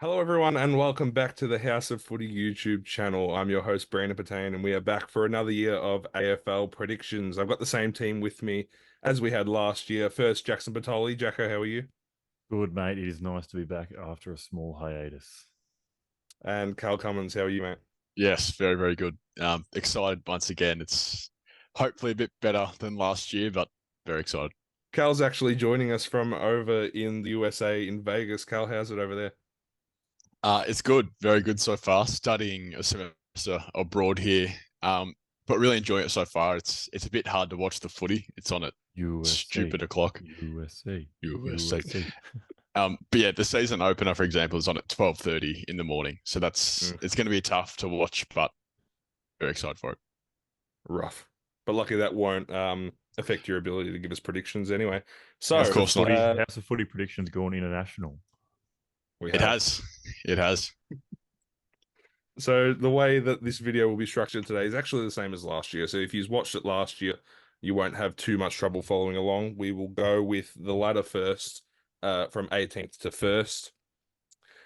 Hello, everyone, and welcome back to the House of Footy YouTube channel. I'm your host, Brandon Patane, and we are back for another year of AFL predictions. I've got the same team with me as we had last year. First, Jakson Bertoli. Jacko, how are you? Good, mate. It is nice to be back after a small hiatus. And Carl Cummins, how are you, mate? Yes, very, very good. Excited once again. It's hopefully a bit better than last year, but very excited. Carl's actually joining us from over in the USA in Vegas. Carl, how's it over there? It's good, very good so far. Studying a semester abroad here, but really enjoying it so far. It's a bit hard to watch the footy. It's on at USC, stupid o'clock. USC, USA. USC. But yeah, the season opener, for example, is on at 12:30 in the morning. So Mm, it's going to be tough to watch, but very excited for it. rough. But lucky that won't affect your ability to give us predictions anyway. Of So, course not. How's the footy predictions going international? we It have. has. It has. So the way that this video will be structured today is actually the same as last year. So if you've watched it last year, you won't have too much trouble following along. We will go with the ladder first, from 18th to 1st,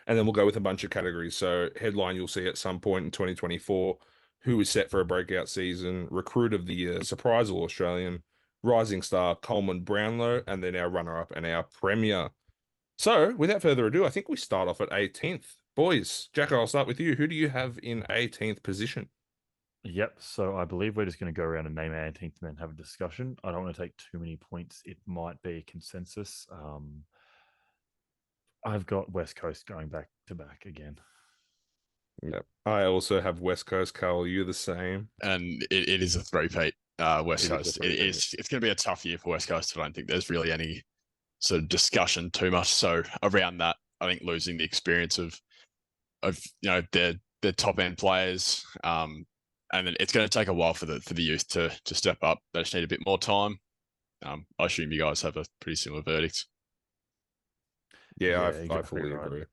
and then we'll go with a bunch of categories. So headline you'll see at some point in 2024, who is set for a breakout season, recruit of the year, surprise All Australian, rising star, Coleman Brownlow, and then our runner-up and our premier. So, without further ado, I think we start off at 18th. Boys, Jacko, I'll start with you. Who do you have in 18th position? Yep. So I believe we're just going to go around and name our 18th and then have a discussion. I don't want to take too many points. It might be a consensus. I've got West Coast going back to back again. Yep. I also have West Coast. Carl, you the same? And it is a three-peat West It is a Coast. It three-peat. is. It's going to be a tough year for West Coast. I don't think there's really any sort of discussion too much. So around that, I think losing the experience of their top end players, and then it's going to take a while for the youth to step up. They just need a bit more time. I assume you guys have a pretty similar verdict. Yeah, Yeah, I exactly fully right. agree.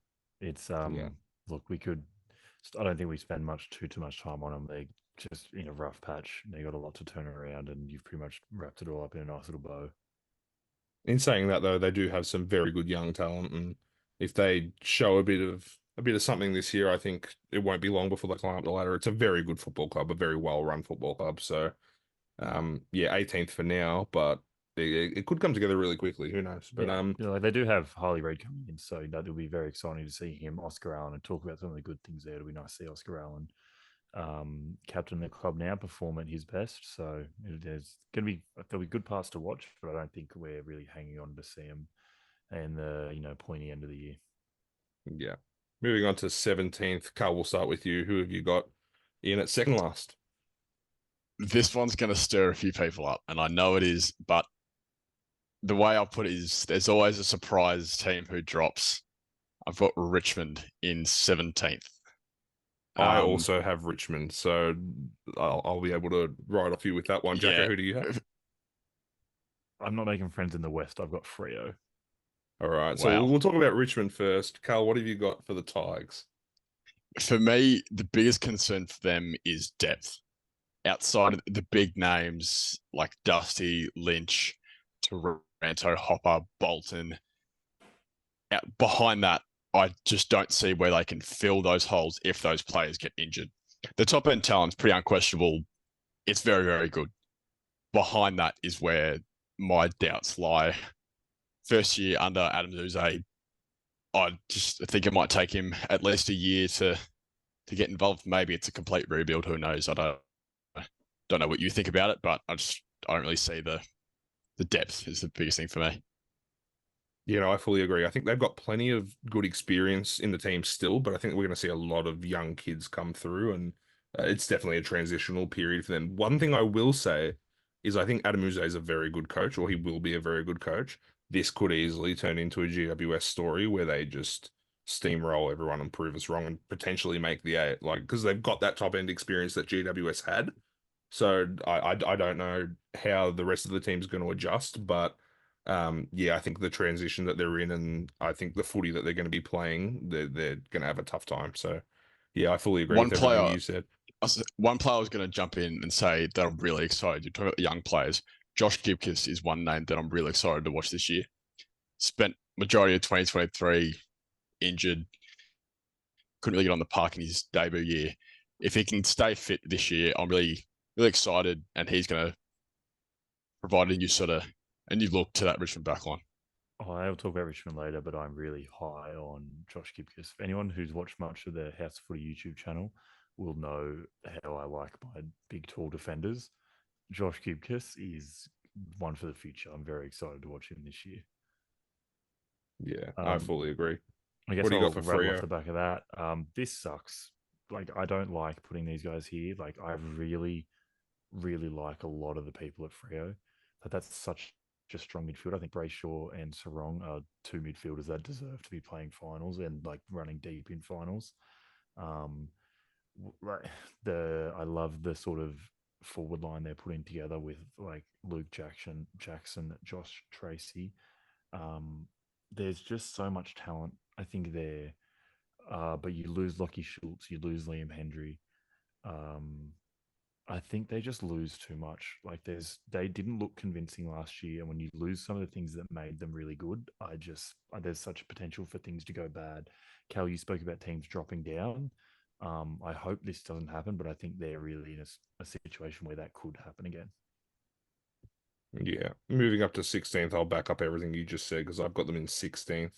It's Yeah. look, we could. I don't think we spend too much time on them. They just in a rough patch. They got a lot to turn around, and you've pretty much wrapped it all up in a nice little bow. In saying that, though, they do have some very good young talent, and if they show a bit of something this year, I think it won't be long before they climb up the ladder. It's a very good football club, a very well-run football club. So, yeah, 18th for now, but it could come together really quickly. Who knows? But Yeah, like they do have Harley Reid coming in, so that'll be very exciting to see him, Oscar Allen, and talk about some of the good things there. It'll be nice to see Oscar Allen, captain the club now, perform at his best. So there's going to be there'll be good parts to watch, but I don't think we're really hanging on to see him in the pointy end of the year. yeah, moving on to 17th. Carl, we'll start with you. Who have you got in at second last? This one's going to stir a few people up, and I know it is, but the way I'll put it is there's always a surprise team who drops. I've got Richmond in 17th. I Um, also have Richmond, so I'll be able to ride off you with that one. Jacko, yeah, who do you have? I'm not making friends in the West. I've got Frio. All right, so wow. we'll talk about Richmond first. Carl, what have you got for the Tigers? For me, the biggest concern for them is depth. Outside of the big names like Dusty, Lynch, Taranto, Hopper, Bolton, behind that, I just don't see where they can fill those holes if those players get injured. The top end talent's pretty unquestionable. It's very, very good. Behind that is where my doubts lie. First year under Adam Zuze, I just think it might take him at least a year to get involved. Maybe it's a complete rebuild. Who knows? I don't know what you think about it, but I don't really see the depth is the biggest thing for me. I fully agree. I think they've got plenty of good experience in the team still, but I think we're going to see a lot of young kids come through, and it's definitely a transitional period for them. One thing I will say is I think Adam Uze is a very good coach, or he will be a very good coach. This could easily turn into a GWS story where they just steamroll everyone and prove us wrong and potentially make the eight, like because they've got that top end experience that GWS had. So I don't know how the rest of the team's going to adjust, but yeah, I think the transition that they're in, and I think the footy that they're going to be playing, they're going to have a tough time. So yeah, I fully agree One with everything player, you said. one player was going to jump in and say that I'm really excited. You're talking about the young players. Josh Gibkiss is one name that I'm really excited to watch this year. Spent majority of 2023 injured. couldn't really get on the park in his debut year. If he can stay fit this year, I'm really, really excited, and he's going to provide a new look to that Richmond backline. Oh, I'll talk about Richmond later, but I'm really high on Josh Gibcus. Anyone who's watched much of the House Footy YouTube channel will know how I like my big, tall defenders. Josh Gibcus is one for the future. I'm very excited to watch him this year. Yeah, I fully agree. I guess What do you I'll got for rattle off Freo? the back of that. This sucks. Like, I don't like putting these guys here. Like, I really, really like a lot of the people at Freo. But that's such a strong midfield. I think Brayshaw and Sarong are two midfielders that deserve to be playing finals and like running deep in finals. Um, like I love the sort of forward line they're putting together with like Luke Jakson, Josh Tracy. There's just so much talent. I think there, but you lose Lockie Schultz, you lose Liam Hendry. Um, I think they just lose too much. Like they didn't look convincing last year, and when you lose some of the things that made them really good, there's such a potential for things to go bad. Cal, you spoke about teams dropping down. I hope this doesn't happen, but I think they're really in a situation where that could happen again. Yeah, moving up to 16th, I'll back up everything you just said because I've got them in 16th.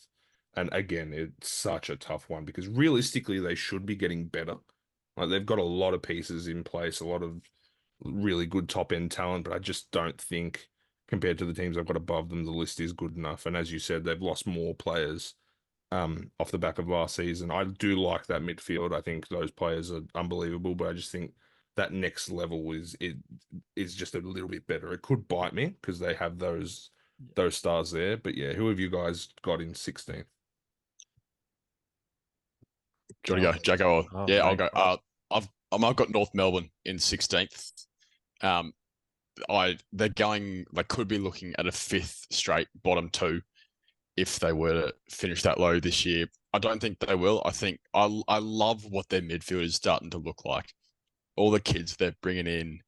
And again, it's such a tough one because realistically, they should be getting better. Like they've got a lot of pieces in place, a lot of really good top end talent, but I just don't think compared to the teams I've got above them, the list is good enough. And as you said, they've lost more players off the back of last season. I do like that midfield. I think those players are unbelievable, but I just think that next level is just a little bit better. It could bite me because they have those stars there. But yeah, who have you guys got in 16th? Do you want to go, Jacko? Oh, Yeah, I'll mate. go. I've got North Melbourne in 16th. They're going. They could be looking at a 5th straight bottom 2 if they were to finish that low this year. I don't think they will. I think I love what their midfield is starting to look like. All the kids they're bringing in,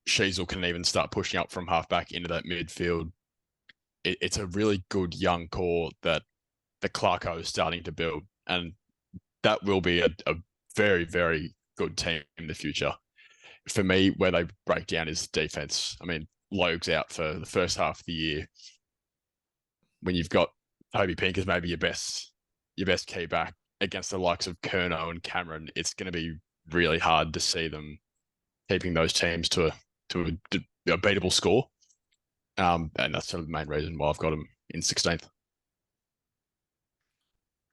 Sheasel can even start pushing up from halfback into that midfield. It's a really good young core that the Clarko is starting to build, and that will be a very, very good team in the future. For me, where they break down is defense. I mean, Logue's out for the first half of the year. When you've got Toby Pink as maybe your best key back against the likes of Kerno and Cameron, it's going to be really hard to see them keeping those teams to a beatable score. And that's sort of the main reason why I've got them in 16th.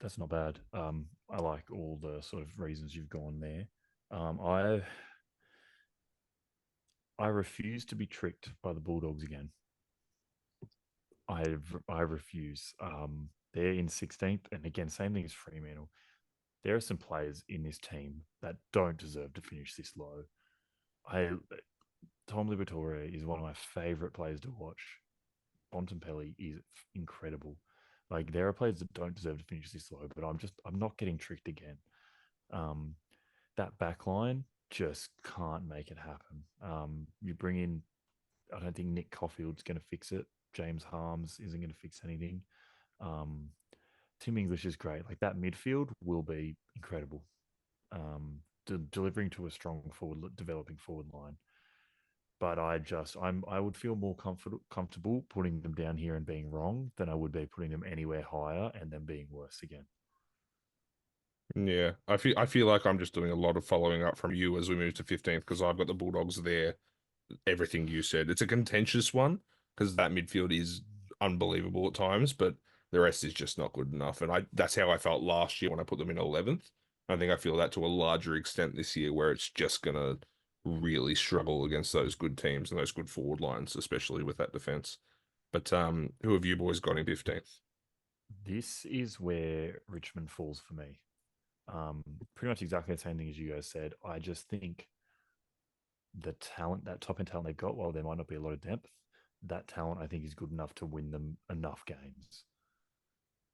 That's not bad. I like all the sort of reasons you've gone there. I refuse to be tricked by the Bulldogs again. I refuse. They're in 16th, and again, same thing as Fremantle. There are some players in this team that don't deserve to finish this low. Tom Liberatore is one of my favourite players to watch. Bontempelli is incredible. Like there are players that don't deserve to finish this low, but I'm not getting tricked again. That back line just can't make it happen. You bring in, I don't think Nick Caulfield's going to fix it. James Harms isn't going to fix anything. Tim English is great. Like that midfield will be incredible. Delivering to a strong developing forward line. But I would feel more comfortable putting them down here and being wrong than I would be putting them anywhere higher and then being worse again. Yeah, I feel like I'm just doing a lot of following up from you as we move to 15th because I've got the Bulldogs there. Everything you said. It's a contentious one because that midfield is unbelievable at times, but the rest is just not good enough. And that's how I felt last year when I put them in 11th. I think I feel that to a larger extent this year where it's just going to really struggle against those good teams and those good forward lines, especially with that defense. But who have you boys got in 15th? This is where Richmond falls for me. Pretty much exactly the same thing as you guys said. I just think the talent, that top end talent they've got, while there might not be a lot of depth, that talent I think is good enough to win them enough games.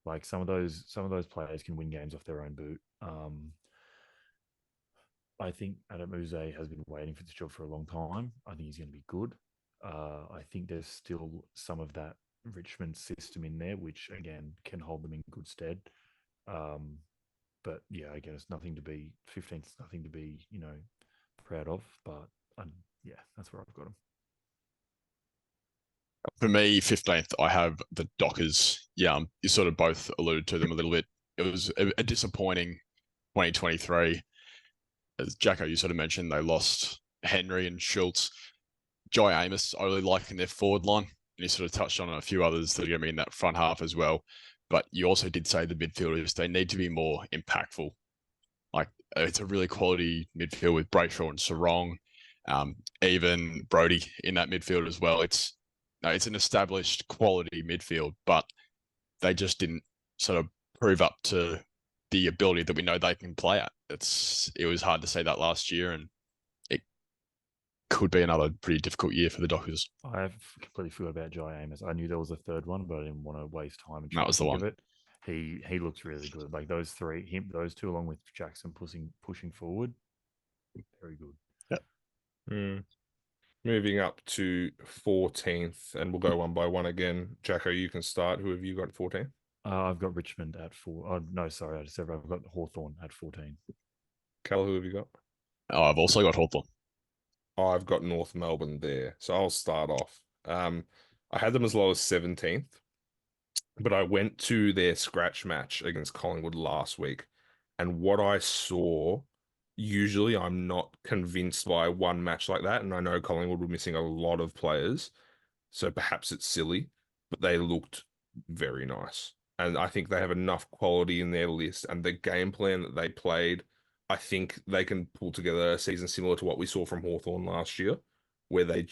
Like some of those players can win games off their own boot. I think Adam Uze has been waiting for this job for a long time. I think he's going to be good. I think there's still some of that Richmond system in there, which again can hold them in good stead. But But yeah, again, it's nothing to be 15th. Is nothing to be proud of. But yeah, that's where I've got them. For me, 15th, I have the Dockers. Yeah, you sort of both alluded to them a little bit. It was a disappointing 2023. As Jacko, you sort of mentioned, they lost Henry and Schultz. Jai Amos, I really like in their forward line. And you sort of touched on a few others that are going to be in that front half as well. But you also did say the midfielders, they need to be more impactful. Like, it's a really quality midfield with Brayshaw and Sarong, even Brody in that midfield as well. It's an established quality midfield, but they just didn't sort of prove up to the ability that we know they can play at. It was hard to say that last year, and it could be another pretty difficult year for the Dockers. I've completely forgot about Jai Amos. I knew there was a third one, but I didn't want to waste time and try That to was the think one. of it. He looks really good. Like those two along with Jakson pushing forward, very good. Hmm. Moving up to 14th, and we'll go one by one again. Jacko, you can start. Who have you got 14th? I've got Richmond at 4. Oh, no, sorry, I just said I've got Hawthorn at 14. Cal, who have you got? Oh, I've also got Hawthorn. I've got North Melbourne there. So I'll start off. I had them as low as 17th, but I went to their scratch match against Collingwood last week, and what I saw, usually I'm not convinced by one match like that, and I know Collingwood were missing a lot of players, so perhaps it's silly, but they looked very nice. And I think they have enough quality in their list and the game plan that they played. I think they can pull together a season similar to what we saw from Hawthorn last year, where they're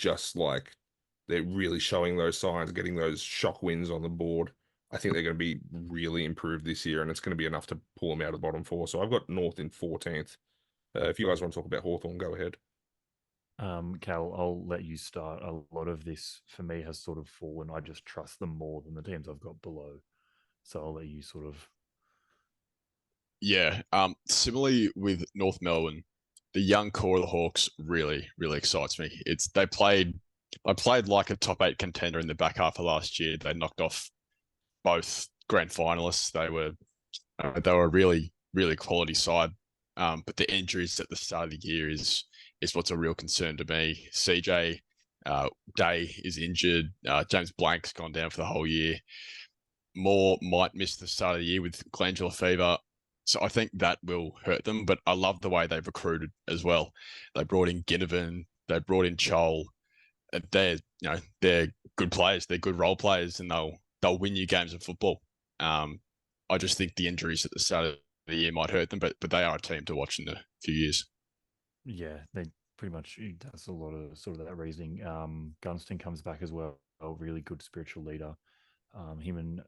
really showing those signs, getting those shock wins on the board. I think they're going to be really improved this year, and it's going to be enough to pull them out of the bottom four. So I've got North in 14th. If you guys want to talk about Hawthorn, go ahead. Cal, I'll let you start. A lot of this for me has sort of fallen. I just trust them more than the teams I've got below. So I'll let you sort of. Yeah. Similarly with North Melbourne, the young core of the Hawks really, really excites me. I played like a top 8 contender in the back half of last year. They knocked off both grand finalists. They were a really, really quality side. But the injuries at the start of the year is what's a real concern to me. CJ Day is injured. James Blank's gone down for the whole year. Moore might miss the start of the year with glandular fever. So I think that will hurt them. But I love the way they've recruited as well. They brought in Ginnivan. They brought in Chol. They're good players. They're good role players, and they'll win you games of football. I just think the injuries at the start of the year might hurt them, but they are a team to watch in a few years. Yeah, they pretty much does a lot of sort of that reasoning. Gunston comes back as well, a really good spiritual leader. Him and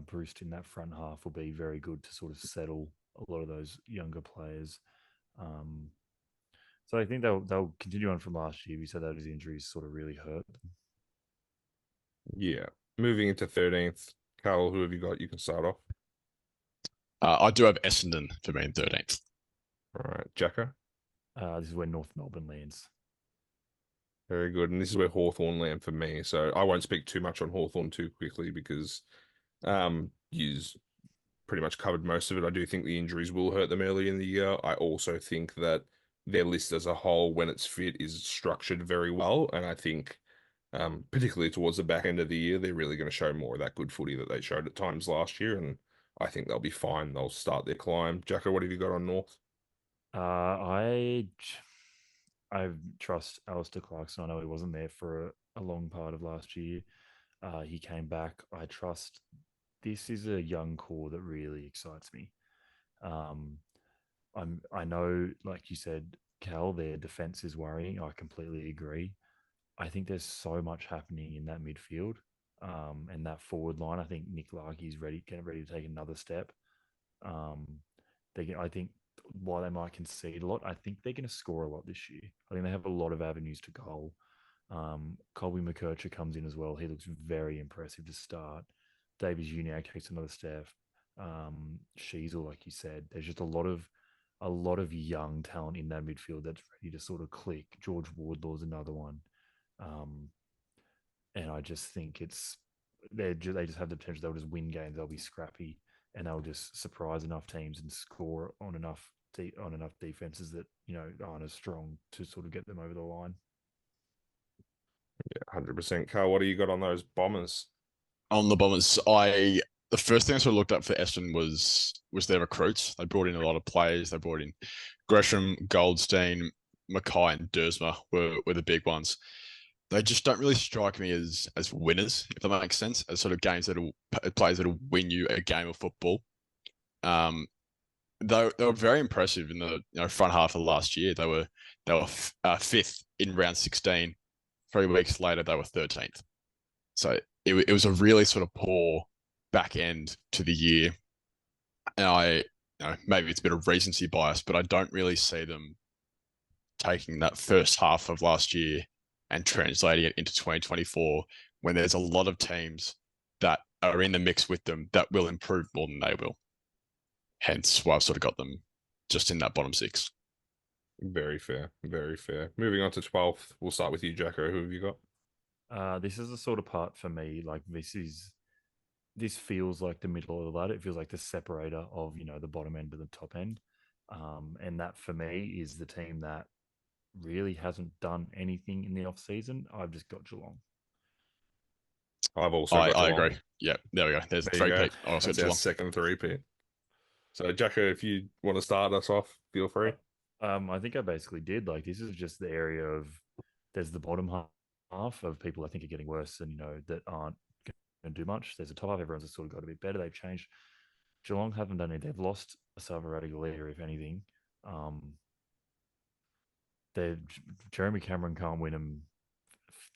Bruce in that front half will be very good to sort of settle a lot of those younger players. So I think they'll continue on from last year. We said that his injuries sort of really hurt them. Yeah. Moving into 13th. Carl, who have you got? You can start off. I do have Essendon for me in 13th. All right. Jacko? This is where North Melbourne lands. Very good. And this is where Hawthorn land for me. So I won't speak too much on Hawthorn too quickly because you've pretty much covered most of it. I do think the injuries will hurt them early in the year. I also think that their list as a whole, when it's fit, is structured very well. And I think, particularly towards the back end of the year, they're really going to show more of that good footy that they showed at times last year. And I think they'll be fine. They'll start their climb. Jacko, what have you got on North? I trust Alistair Clarkson. I know he wasn't there for a long part of last year. He came back. I trust this is a young core that really excites me. I know, like you said, Cal, their defense is worrying. I completely agree. I think there's so much happening in that midfield and that forward line. I think Nick Larkey's getting ready to take another step. I think while they might concede a lot, I think they're going to score a lot this year. I think they have a lot of avenues to goal. Colby McKercher comes in as well. He looks very impressive to start. Davies Uniacke takes another step. Sheasel, like you said, there's just a lot of young talent in that midfield that's ready to sort of click. George Wardlaw's another one. And I just think they just have the potential. They'll just win games. They'll be scrappy. and they'll just surprise enough teams and score on enough defenses that aren't as strong to sort of get them over the line. Yeah, 100%. Carl, what do you got on those Bombers? On the Bombers, the first thing I sort of looked up for Essendon was their recruits. They brought in a lot of players. They brought in Gresham, Goldstein, Mackay, and Dersma were the big ones. They just don't really strike me as winners, if that makes sense, as sort of players that'll win you a game of football. They were very impressive in the front half of last year. They were fifth in round 16. 3 weeks later, they were 13th. So it was a really sort of poor back end to the year. And maybe it's a bit of recency bias, but I don't really see them taking that first half of last year and translating it into 2024 when there's a lot of teams that are in the mix with them that will improve more than they will. Hence why I've sort of got them just in that bottom 6. Very fair. Very fair. Moving on to 12th. We'll start with you, Jacko. Who have you got? This is the sort of part for me. Like this feels like the middle of the ladder. It feels like the separator of the bottom end to the top end, and that for me is the team that really hasn't done anything in the off season. I've just got Geelong. I've also got Geelong. I agree. Yeah, there we go. There's there three-peat. I also got That's our Geelong. second three-peat. So, Jacko, if you want to start us off, feel free. I think I basically did. Like, this is just the area of there's the bottom half of people I think are getting worse and that aren't going to do much. There's a top half. Everyone's just sort of got a bit better. They've changed. Geelong haven't done it. They've lost a Savaraga leader, if anything. Jeremy Cameron can't win him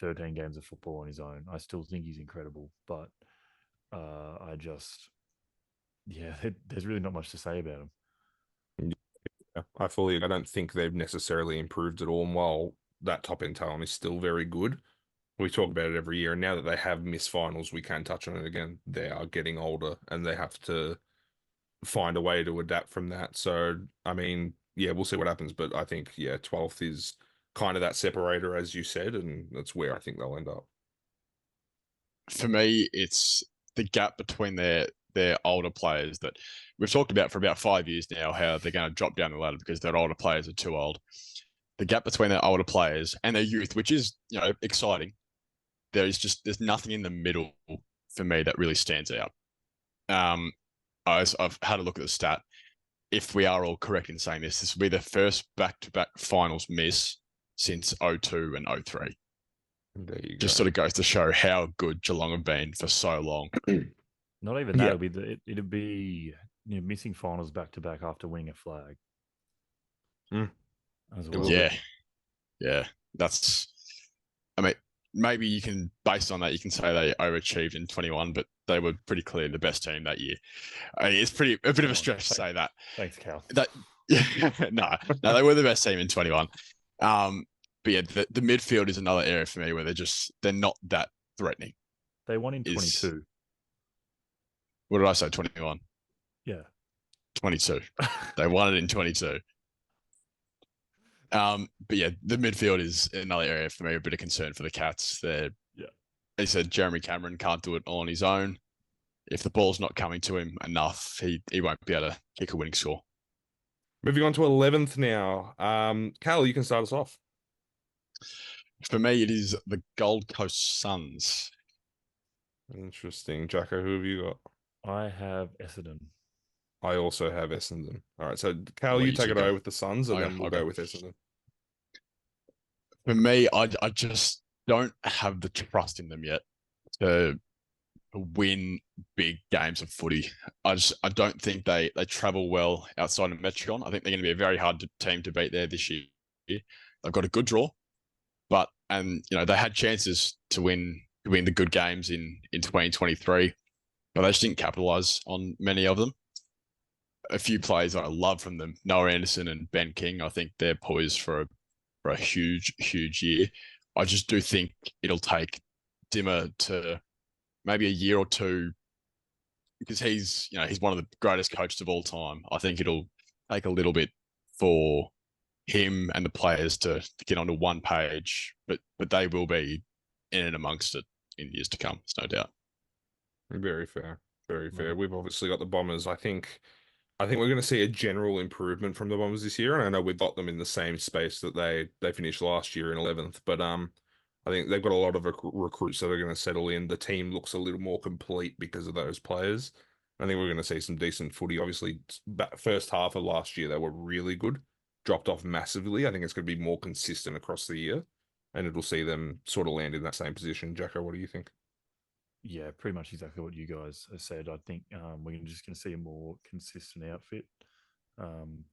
13 games of football on his own. I still think he's incredible, but there's really not much to say about him. Yeah, I don't think they've necessarily improved at all. And while that top end talent is still very good, we talk about it every year. And now that they have missed finals, we can touch on it again. They are getting older and they have to find a way to adapt from that. So, I mean, yeah, we'll see what happens. But I think, 12th is kind of that separator, as you said, and that's where I think they'll end up. For me, it's the gap between their older players that we've talked about for about 5 years now, how they're going to drop down the ladder because their older players are too old. The gap between their older players and their youth, which is, exciting. There's nothing in the middle for me that really stands out. I've had a look at the stat. If we are all correct in saying this will be the first back-to-back finals miss since 02 and 03. There you go. Just sort of goes to show how good Geelong have been for so long. Not even that. It'd be missing finals back to back after winning a flag. As well. Yeah. That's. I mean, maybe you can, based on that, you can say they overachieved in 21, but they were pretty clearly the best team that year. It's a bit of a stretch to say that. Thanks, Cal. No, they were the best team in 21. But yeah, the midfield is another area for me where they're not that threatening. They won in 22. What did I say? 21. Yeah. 22. They won it in 22. But yeah, the midfield is another area for me, a bit of concern for the Cats. They said Jeremy Cameron can't do it all on his own. If the ball's not coming to him enough, he won't be able to kick a winning score. Moving on to 11th now. Cal, you can start us off. For me, it is the Gold Coast Suns. Interesting. Jacko, who have you got? I have Essendon. I also have Essendon. All right, so Cal, you take it over with the Suns, and then we'll go with Essendon. For me, I just don't have the trust in them yet to win big games of footy. I don't think they travel well outside of Metron. I think they're going to be a very hard team to beat there this year. They've got a good draw, and they had chances to win the good games in 2023, but they just didn't capitalise on many of them. A few players I love from them, Noah Anderson and Ben King. I think they're poised for a huge year. I just do think it'll take Dimmer to maybe a year or two, because he's one of the greatest coaches of all time. I think it'll take a little bit for him and the players to get onto one page, but they will be in and amongst it in years to come. There's no doubt. Very fair. Very Love fair. it. We've obviously got the Bombers. I think we're going to see a general improvement from the Bombers this year, and I know we've got them in the same space that they finished last year in 11th, but I think they've got a lot of recruits that are going to settle in. The team looks a little more complete because of those players. I think we're going to see some decent footy. Obviously, first half of last year they were really good, dropped off massively. I think it's going to be more consistent across the year, and it'll see them sort of land in that same position. Jacko, what do you think? Yeah, pretty much exactly what you guys have said. I think we're just going to see a more consistent outfit. Um,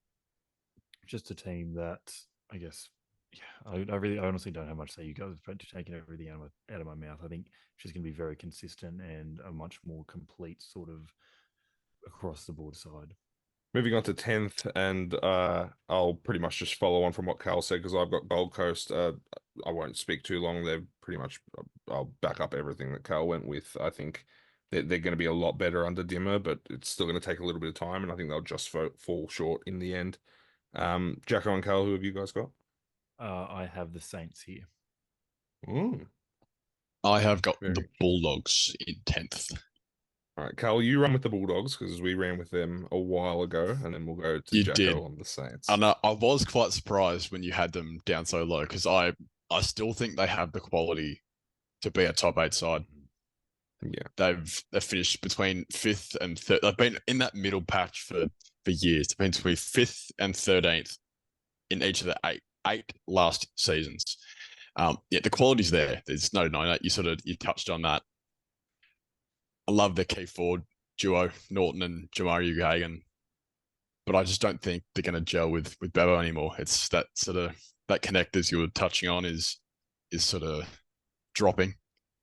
just a team that I guess, yeah, I honestly don't have much to say. You guys have taken everything out of my mouth. I think it's just going to be very consistent and a much more complete sort of across the board side. Moving on to 10th, and I'll pretty much just follow on from what Cal said because I've got Gold Coast. I won't speak too long. They're pretty much, I'll back up everything that Cal went with. I think they're going to be a lot better under Dimmer, but it's still going to take a little bit of time, and I think they'll just fall short in the end. Jacko and Cal, who have you guys got? I have the Saints here. Ooh, I have got the very. Bulldogs in 10th. All right, Cal, you run with the Bulldogs because we ran with them a while ago, and then we'll go to You Jacko did. on the Saints. And I was quite surprised when you had them down so low because I still think they have the quality to be a top 8 side. Yeah. They've finished between 5th and 3rd. They've been in that middle patch for years. They've been between 5th and 13th in each of the eight last seasons. Yeah, the quality's there. There's no denying that. You touched on that. I love the key forward duo, Norton and Jamari Ugagan, but I just don't think they're going to gel with Bevo anymore. It's that sort of that connectors you were touching on is sort of dropping.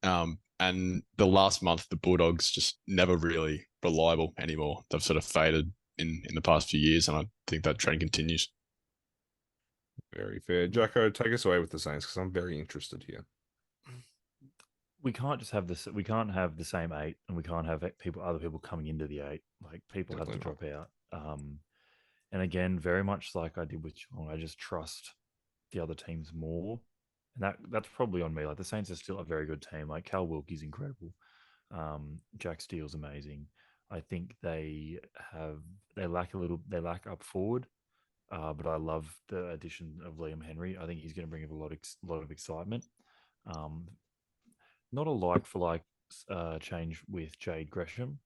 And the last month, the Bulldogs just never really reliable anymore. They've sort of faded in the past few years, and I think that trend continues. Very fair. Jacko, take us away with the Saints because I'm very interested here. We can't just have this. We can't have the same 8, and we can't have other people coming into the 8. Like people have to Definitely drop out. And again, very much like I did with Geelong, I just trust the other teams more. And that's probably on me. Like the Saints are still a very good team. Like Cal Wilkie's incredible. Jack Steele's amazing. I think they lack up forward. But I love the addition of Liam Henry. I think he's going to bring a lot of excitement. Um, Not a like for like change with Jade Gresham,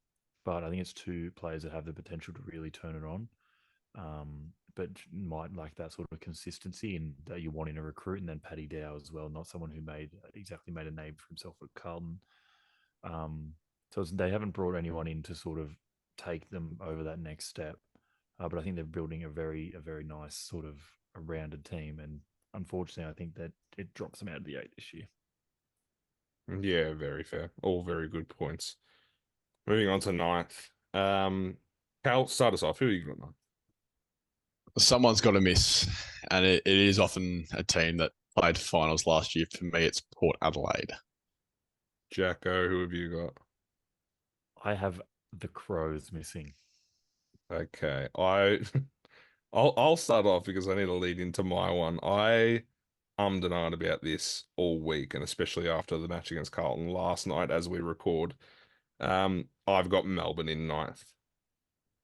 but I think it's two players that have the potential to really turn it on. But might like that sort of consistency and that you want in a recruit, and then Paddy Dow as well, not someone who made a name for himself at Carlton. So they haven't brought anyone in to sort of take them over that next step. But I think they're building a very nice sort of a rounded team, and unfortunately, I think that it drops them out of the 8 this year. Yeah, very fair. All very good points. Moving on to 9th. Cal, start us off. Who you got 9th? Someone's got to miss, and it is often a team that played finals last year. For me, it's Port Adelaide. Jacko, who have you got? I have the Crows missing. Okay, I'll start off because I need to lead into my one. I and ahed about this all week, and especially after the match against Carlton last night as we record. I've got Melbourne in 9th,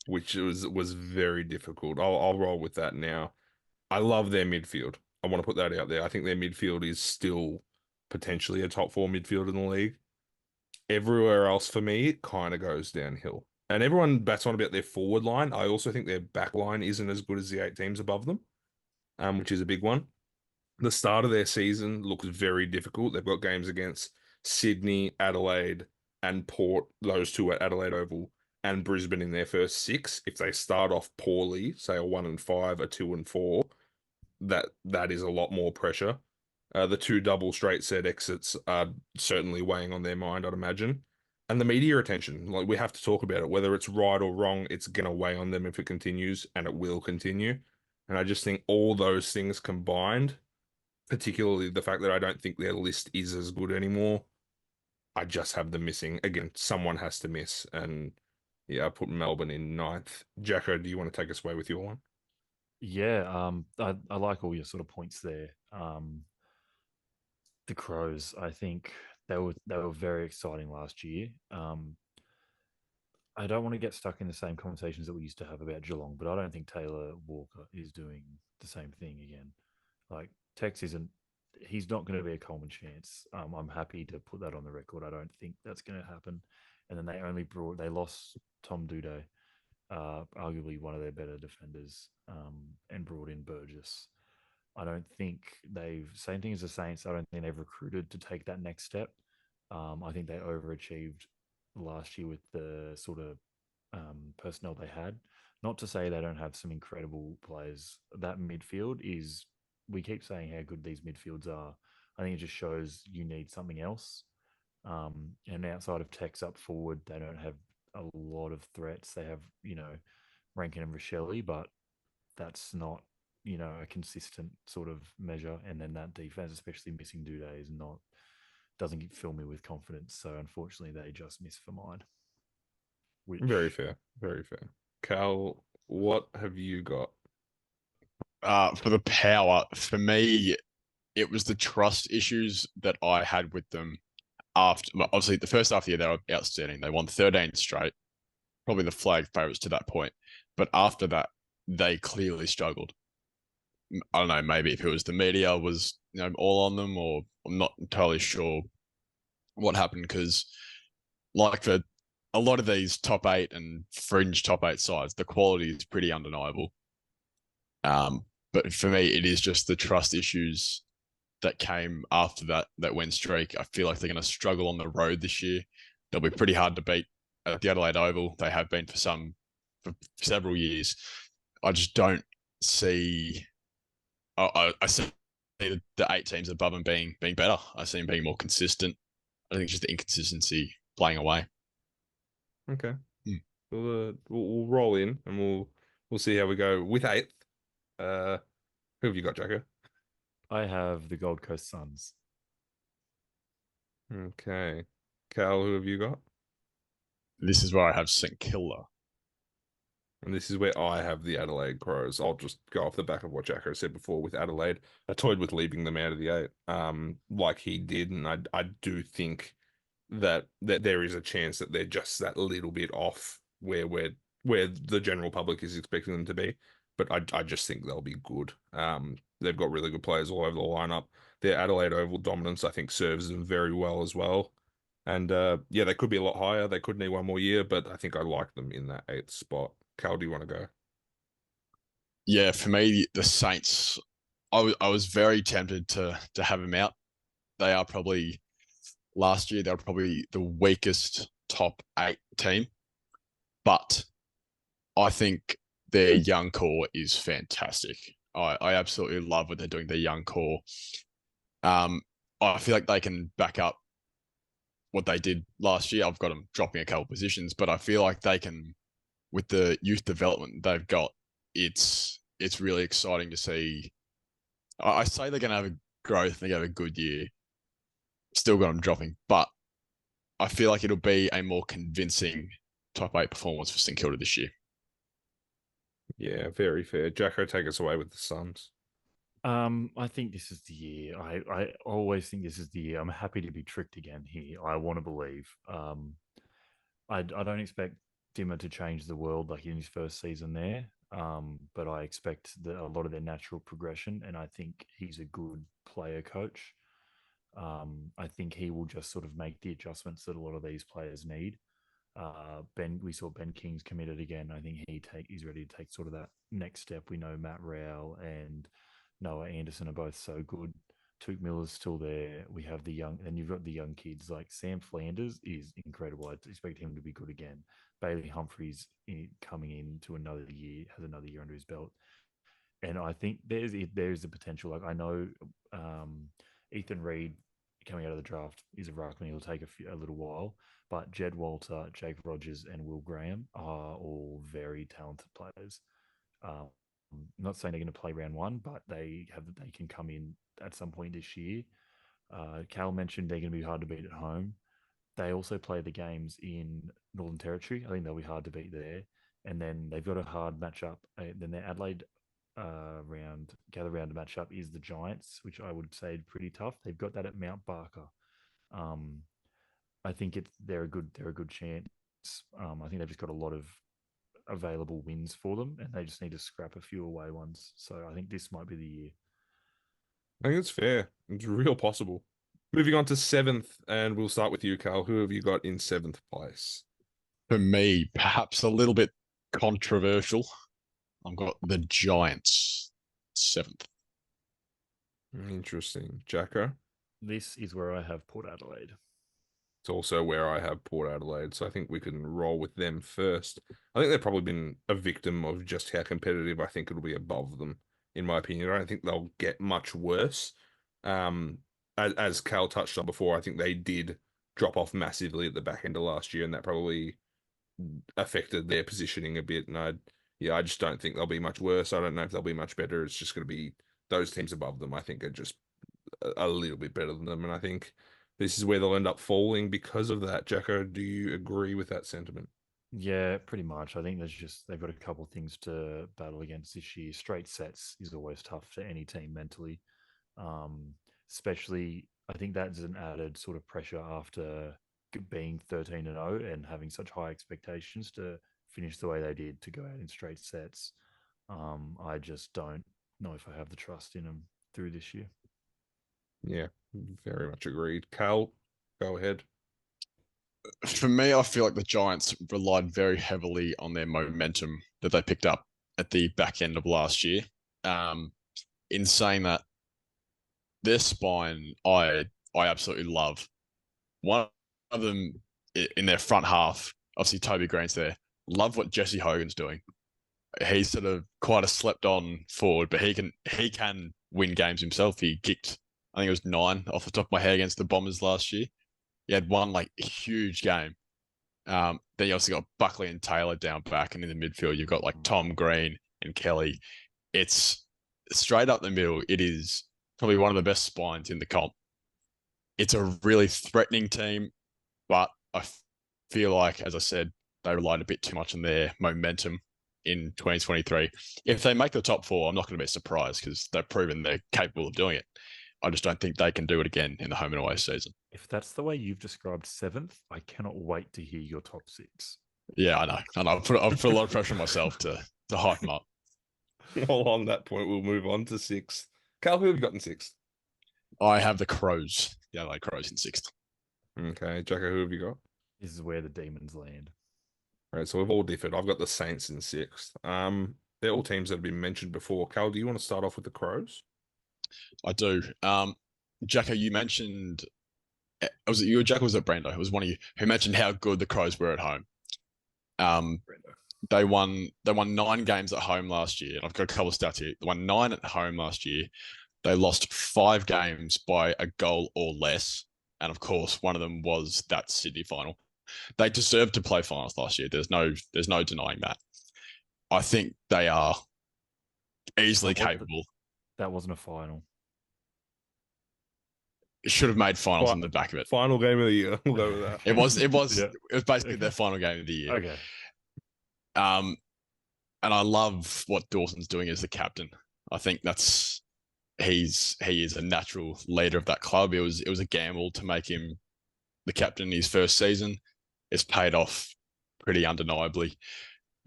which was very difficult. I'll roll with that now. I love their midfield. I want to put that out there. I think their midfield is still potentially a top 4 midfield in the league. Everywhere else for me, it kind of goes downhill. And everyone bats on about their forward line. I also think their back line isn't as good as the 8 teams above them, which is a big one. The start of their season looks very difficult. They've got games against Sydney, Adelaide, and Port, those two at Adelaide Oval, and Brisbane in their first 6. If they start off poorly, say a 1 and 5, a 2 and 4, that is a lot more pressure. The 2 double straight set exits are certainly weighing on their mind, I'd imagine. And the media attention, like we have to talk about it, whether it's right or wrong, it's going to weigh on them if it continues, and it will continue. And I just think all those things combined, particularly the fact that I don't think their list is as good anymore, I just have them missing. Again, someone has to miss. And yeah, I put Melbourne in 9th. Jacko, do you want to take us away with your one? Yeah, I like all your sort of points there. The Crows, I think they were very exciting last year. I don't want to get stuck in the same conversations that we used to have about Geelong, but I don't think Taylor Walker is doing the same thing again. Like Tex isn't, he's not going to be a Coleman chance. I'm happy to put that on the record. I don't think that's going to happen. And then they lost Tom Duday, arguably one of their better defenders, and brought in Burgess. I don't think same thing as the Saints. I don't think they've recruited to take that next step. I think they overachieved last year with the sort of personnel they had. Not to say they don't have some incredible players. That midfield is, we keep saying how good these midfields are. I think it just shows you need something else. And outside of Tex up forward, they don't have a lot of threats. They have, Rankin and Rochelle, but that's not, a consistent sort of measure. And then that defense, especially missing Duday, doesn't fill me with confidence. So unfortunately, they just miss for mine. Very fair. Very fair. Cal, what have you got? For the power, for me, it was the trust issues that I had with them after. Obviously, the first half of the year, they were outstanding. They won 13 straight, probably the flag favourites to that point. But after that, they clearly struggled. I don't know, maybe if it was the media was all on them, or I'm not entirely sure what happened, because like for a lot of these top eight and fringe top eight sides, the quality is pretty undeniable. But for me, it is just the trust issues that came after that win streak. I feel like they're going to struggle on the road this year. They'll be pretty hard to beat at the Adelaide Oval. They have been for several years. I just don't see. I see the 8 teams above them being better. I see them being more consistent. I think it's just the inconsistency playing away. Okay. We'll roll in and we'll see how we go with 8th. Who have you got, Jacko? I have the Gold Coast Suns. Okay. Cal, who have you got? This is where I have St Kilda. And this is where I have the Adelaide Crows. I'll just go off the back of what Jacko said before with Adelaide. I toyed with leaving them out of the 8, like he did, and I do think that there is a chance that they're just that little bit off where the general public is expecting them to be. But I just think they'll be good. They've got really good players all over the lineup. Their Adelaide Oval dominance, I think, serves them very well as well. And yeah, they could be a lot higher. They could need one more year, but I think I like them in that 8th spot. Cal, do you want to go? Yeah, for me, the Saints, I was very tempted to have them out. They are probably, last year, they were probably the weakest top 8 team. But I think their young core is fantastic. I absolutely love what they're doing, their young core. I feel like they can back up what they did last year. I've got them dropping a couple positions, but I feel like they can, with the youth development they've got, it's really exciting to see. I say they're going to have a growth, they're going to have a good year. Still got them dropping, but I feel like it'll be a more convincing top 8 performance for St Kilda this year. Yeah, very fair. Jacko, take us away with the Suns. I think this is the year. I always think this is the year. I'm happy to be tricked again here. I want to believe. I don't expect Dimmer to change the world like in his first season there. But I expect a lot of their natural progression, and I think he's a good player coach. I think he will just sort of make the adjustments that a lot of these players need. We saw Ben King's committed again. I think he's ready to take sort of that next step. We know Matt Rowell and Noah Anderson are both so good. Tuke Miller's still there. We have and you've got the young kids like Sam Flanders is incredible. I expect him to be good again. Bailey Humphries coming into another year, has another year under his belt. And I think there's the potential. Like I know Ethan Reed coming out of the draft is a ruckman. He'll take a little while. But Jed Walter, Jake Rogers, and Will Graham are all very talented players. I'm not saying they're going to play round 1, but they can come in at some point this year. Cal mentioned they're going to be hard to beat at home. They also play the games in Northern Territory. I think they'll be hard to beat there. And then they've got a hard matchup. Then their Adelaide gather round matchup is the Giants, which I would say pretty tough. They've got that at Mount Barker. I think they're a good chance. I think they've just got a lot of available wins for them, and they just need to scrap a few away ones. So I think this might be the year. I think it's fair. It's real possible. Moving on to seventh, and we'll start with you, Carl. Who have you got in seventh place? For me, perhaps a little bit controversial. I've got the Giants seventh. Interesting. Jacko? This is where I have Port Adelaide. It's also where I have Port Adelaide, so I think we can roll with them first. I think they've probably been a victim of just how competitive I think it'll be above them, in my opinion. I don't think they'll get much worse. As Cal touched on before, I think they did drop off massively at the back end of last year, and that probably affected their positioning a bit. And I just don't think they'll be much worse. I don't know if they'll be much better. It's just going to be those teams above them, I think, are just a little bit better than them. And I think this is where they'll end up falling because of that. Jacko, do you agree with that sentiment? Yeah, pretty much. I think they've got a couple of things to battle against this year. Straight sets is always tough for any team mentally, especially I think that's an added sort of pressure after being 13-0 and having such high expectations to finish the way they did to go out in straight sets. I just don't know if I have the trust in them through this year. Yeah, very much agreed. Cal, go ahead. For me, I feel like the Giants relied very heavily on their momentum that they picked up at the back end of last year. In saying that, their spine, I absolutely love. One of them in their front half, obviously Toby Green's there. Love what Jesse Hogan's doing. He's sort of quite a slept-on forward, but he can win games himself. He kicked, I think it was 9 off the top of my head against the Bombers last year. He had one like huge game. Then you also got Buckley and Taylor down back, and in the midfield you've got like Tom Green and Kelly. It's straight up the middle. It is probably one of the best spines in the comp. It's a really threatening team, but I feel like, as I said, they relied a bit too much on their momentum in 2023. If they make the top 4, I'm not going to be surprised because they've proven they're capable of doing it. I just don't think they can do it again in the home and away season. If that's the way you've described seventh, I cannot wait to hear your top 6. Yeah, I know. I've put a lot of pressure on myself to hype them up. Well, on that point, we'll move on to sixth. Cal, who have you got in sixth? I have the Crows, the Adelaide Crows in sixth. Okay, Jacko, who have you got? This is where the demons land. All right, so we've all differed. I've got the Saints in sixth. They're all teams that have been mentioned before. Cal, do you want to start off with the Crows? I do. Jacko, you mentioned, was it you or Jacko? Was it Brando? It was one of you who mentioned how good the Crows were at home. They won 9 games at home last year. And I've got a couple of stats here. They won 9 at home last year. They lost 5 games by a goal or less. And of course, one of them was that Sydney final. They deserved to play finals last year. There's no denying that. I think they are easily capable. That wasn't a final. It should have made finals on the back of it. Final game of the year. We'll go with that. It was Yeah. It was basically their final game of the year. Okay. And I love what Dawson's doing as the captain. I think he is a natural leader of that club. It was a gamble to make him the captain in his first season. It's paid off pretty undeniably.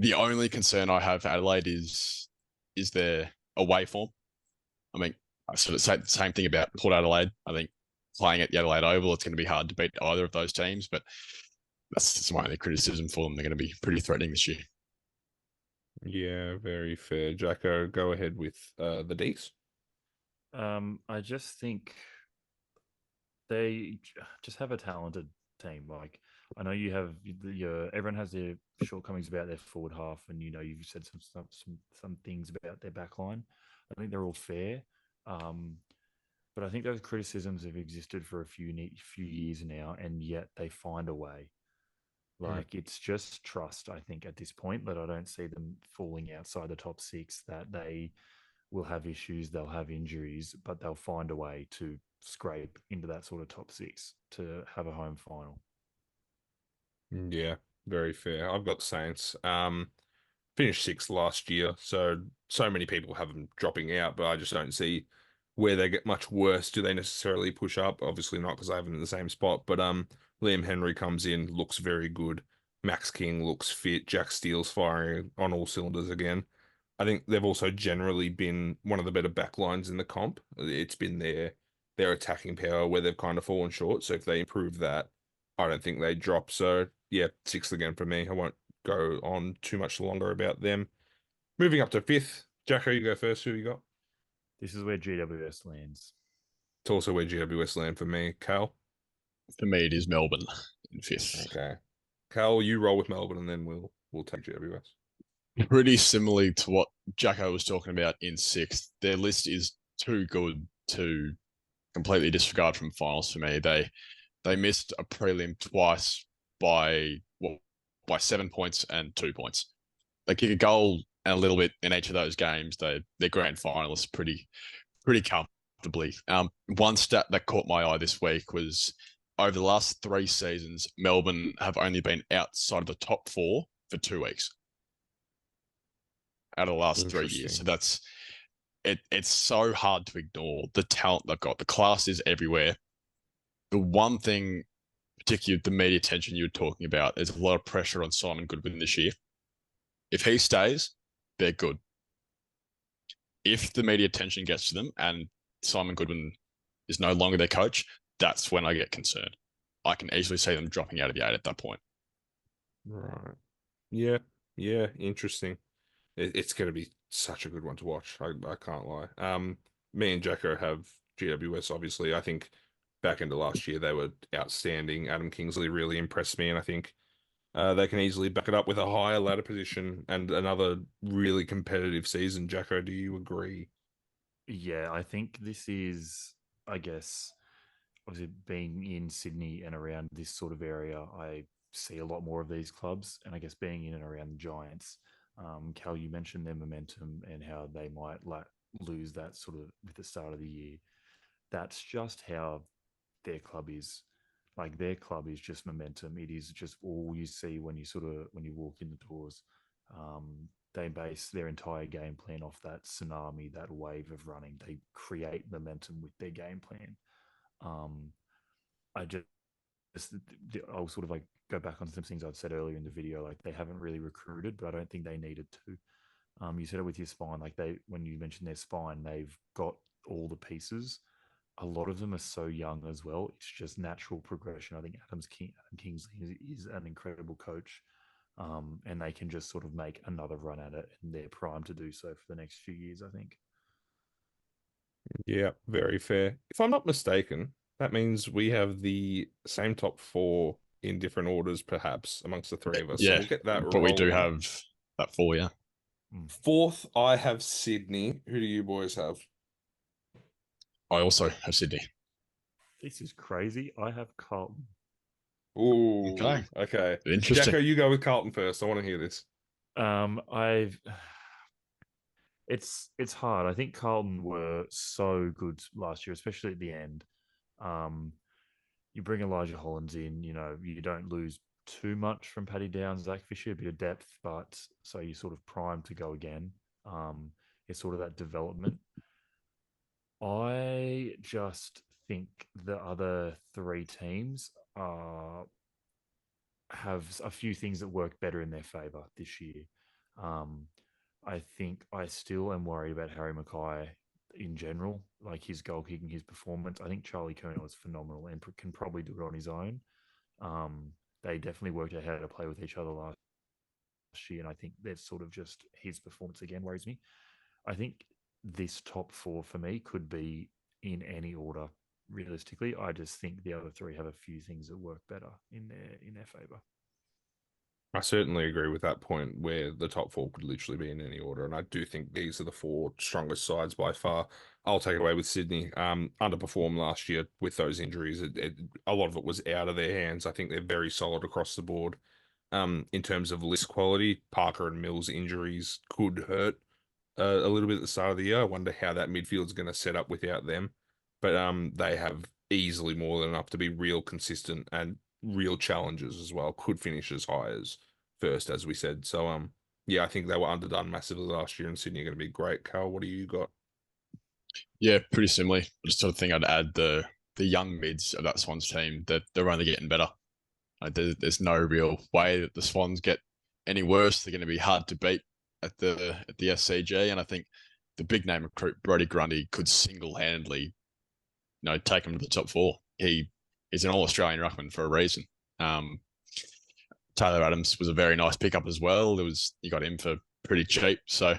The only concern I have for Adelaide is their away form. I mean, I sort of say the same thing about Port Adelaide. I think playing at the Adelaide Oval, it's going to be hard to beat either of those teams, but that's my only criticism for them. They're going to be pretty threatening this year. Yeah, very fair. Jacko, go ahead with the Ds. I just think they just have a talented team. Like, I know you have everyone has their shortcomings about their forward half, and you've said some things about their back line. I think they're all fair, but I think those criticisms have existed for a few years now, and yet they find a way. Like, it's just trust, I think, at this point, that I don't see them falling outside the top 6, that they will have issues, they'll have injuries, but they'll find a way to scrape into that sort of top 6 to have a home final. Yeah, very fair. I've got Saints. Finished 6th last year, so many people have them dropping out, but I just don't see where they get much worse. Do they necessarily push up? Obviously not, because I have them in the same spot, but Liam Henry comes in, looks very good. Max King looks fit. Jack Steele's firing on all cylinders again. I think they've also generally been one of the better backlines in the comp. It's been their attacking power where they've kind of fallen short. So if they improve that, I don't think they drop. So yeah, sixth again for me. I won't go on too much longer about them. Moving up to fifth. Jacko, you go first. Who you got? This is where GWS lands. It's also where GWS land for me. Cal? For me, it is Melbourne in fifth. Okay. Cal, you roll with Melbourne and then we'll take GWS. Pretty similarly to what Jacko was talking about in sixth. Their list is too good to completely disregard from finals for me. They missed a prelim twice by 7 points and 2 points. They kick a goal and a little bit in each of those games. They're grand finalists pretty comfortably. One stat that caught my eye this week was over the last 3 seasons, Melbourne have only been outside of the top 4 for 2 weeks out of the last 3 years. So that's it. It's so hard to ignore the talent they've got. The class is everywhere. The one thing, particularly the media attention you were talking about, is a lot of pressure on Simon Goodwin this year. If he stays, they're good. If the media attention gets to them and Simon Goodwin is no longer their coach, that's when I get concerned. I can easily see them dropping out of the 8 at that point. Right. Yeah. Yeah. Interesting. It's going to be such a good one to watch. I can't lie. Me and Jacko have GWS, obviously. I think back into last year, they were outstanding. Adam Kingsley really impressed me, and I think they can easily back it up with a higher ladder position and another really competitive season. Jacko, do you agree? Yeah, I think this is, I guess, obviously being in Sydney and around this sort of area, I see a lot more of these clubs. And I guess being in and around the Giants, Cal, you mentioned their momentum and how they might lose that sort of with the start of the year. That's just how their club is. Like their club is just momentum. It is just all you see when you walk in the doors. They base their entire game plan off that tsunami, that wave of running. They create momentum with their game plan. I just I'll sort of like go back on some things I'd said earlier in the video. Like they haven't really recruited, but I don't think they needed to. You said it with your spine. Like when you mentioned their spine, they've got all the pieces. A lot of them are so young as well. It's just natural progression. I think Adam Kingsley is an incredible coach, and they can just sort of make another run at it, and they're primed to do so for the next few years, I think. Yeah, very fair. If I'm not mistaken, that means we have the same top 4 in different orders, perhaps, amongst the 3 of us. So Yeah, we'll get that but we do rolling. have that 4, yeah. Fourth, I have Sydney. Who do you boys have? I also have Sydney. This is crazy. I have Carlton. Ooh, Okay. Interesting. Jacko, you go with Carlton first. I want to hear this. It's hard. I think Carlton were so good last year, especially at the end. You bring Elijah Hollins in, you don't lose too much from Paddy Downs, Zach Fisher, a bit of depth, but so you're sort of primed to go again. It's sort of that development. I just think the other 3 teams have a few things that work better in their favour this year. I think I still am worried about Harry Mackay in general, like his goal kicking, his performance. I think Charlie Colonel is phenomenal and can probably do it on his own. They definitely worked out how to play with each other last year, and I think that's sort of just his performance again worries me. I think this top 4 for me could be in any order. Realistically, I just think the other 3 have a few things that work better in their favour. I certainly agree with that point where the top 4 could literally be in any order. And I do think these are the 4 strongest sides by far. I'll take it away with Sydney. Underperformed last year with those injuries. A lot of it was out of their hands. I think they're very solid across the board. In terms of list quality, Parker and Mills injuries could hurt a little bit at the start of the year. I wonder how that midfield's going to set up without them. But they have easily more than enough to be real consistent and real challenges as well. Could finish as high as first, as we said. So, yeah, I think they were underdone massively last year, and Sydney are going to be great. Carl, what do you got? Yeah, pretty similarly. Just sort of think I'd add the young mids of that Swans team that they're only getting better. There's no real way that the Swans get any worse. They're going to be hard to beat at the SCG, and I think the big name recruit Brodie Grundy could single handedly, take them to the top four. He's an All Australian ruckman for a reason. Taylor Adams was a very nice pickup as well. You got him for pretty cheap, so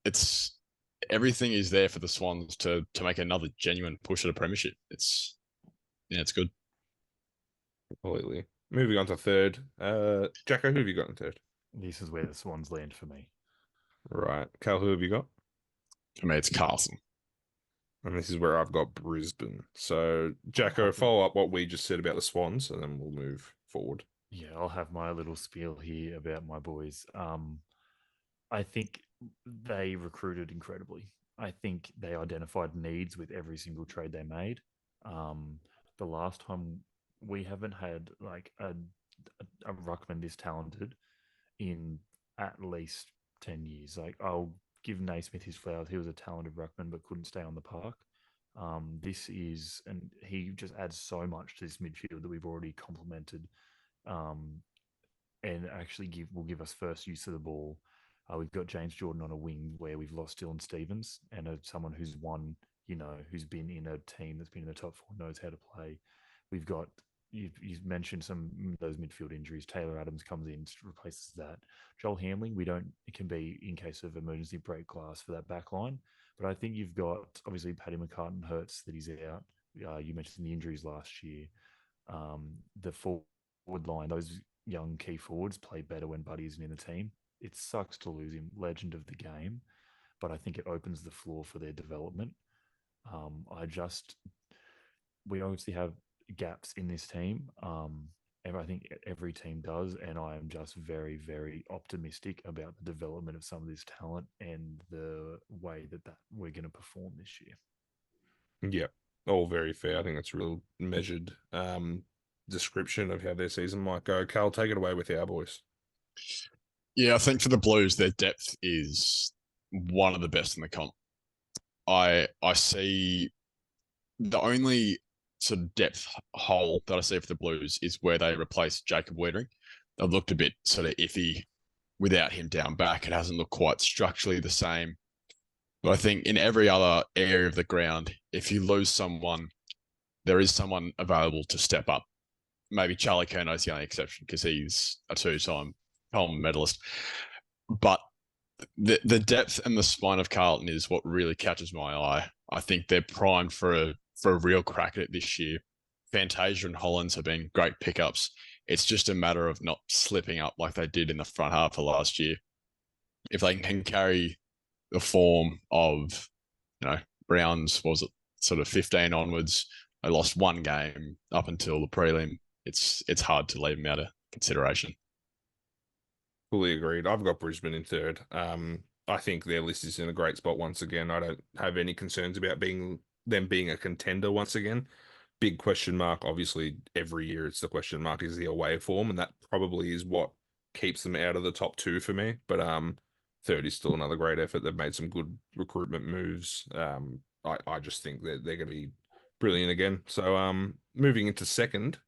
it's everything is there for the Swans to make another genuine push at a premiership. It's good. Completely. Moving on to third. Jacko, who have you got in third? This is where the Swans land for me. Right. Cal, who have you got? For me, it's Carlson. And this is where I've got Brisbane. So, Jacko, follow up what we just said about the Swans, and then we'll move forward. Yeah, I'll have my little spiel here about my boys. I think they recruited incredibly. I think they identified needs with every single trade they made. The last time we haven't had like a ruckman this talented in at least 10 years. Like, I'll give Naismith his flowers. He was a talented ruckman but couldn't stay on the park. And he just adds so much to this midfield that we've already complemented, and actually will give us first use of the ball. We've got James Jordan on a wing where we've lost Dylan Stevens, and someone who's who's been in a team that's been in the top four, knows how to play. We've got, you've mentioned some of those midfield injuries. Taylor Adams comes in, replaces that. Joel Hamling, it can be in case of emergency break glass for that back line. But I think you've got, obviously, Paddy McCartan hurts that he's out. You mentioned the injuries last year. The forward line, those young key forwards play better when Buddy isn't in the team. It sucks to lose him, legend of the game, but I think it opens the floor for their development. We obviously have gaps in this team. I think every team does, and I am just very, very optimistic about the development of some of this talent and the way that we're going to perform this year. Yeah, all very fair. I think that's a real measured description of how their season might go. Cal, take it away with our boys. Yeah, I think for the Blues, their depth is one of the best in the comp. I see the only sort of depth hole that I see for the Blues is where they replace Jacob Weitering. They've looked a bit sort of iffy without him down back. It hasn't looked quite structurally the same. But I think in every other area of the ground, if you lose someone, there is someone available to step up. Maybe Charlie Curnow is the only exception because he's a two-time Coleman medalist. But the depth and the spine of Carlton is what really catches my eye. I think they're primed for a real crack at it this year. Fantasia and Hollands have been great pickups. It's just a matter of not slipping up like they did in the front half of last year. If they can carry the form of, Browns, was it sort of 15 onwards? They lost one game up until the prelim. It's hard to leave them out of consideration. Fully agreed. I've got Brisbane in third. I think their list is in a great spot once again. I don't have any concerns about them being a contender once again. Big question mark. Obviously, every year it's the question mark is the away form, and that probably is what keeps them out of the top two for me. But third is still another great effort. They've made some good recruitment moves. I just think that they're going to be brilliant again. So moving into second,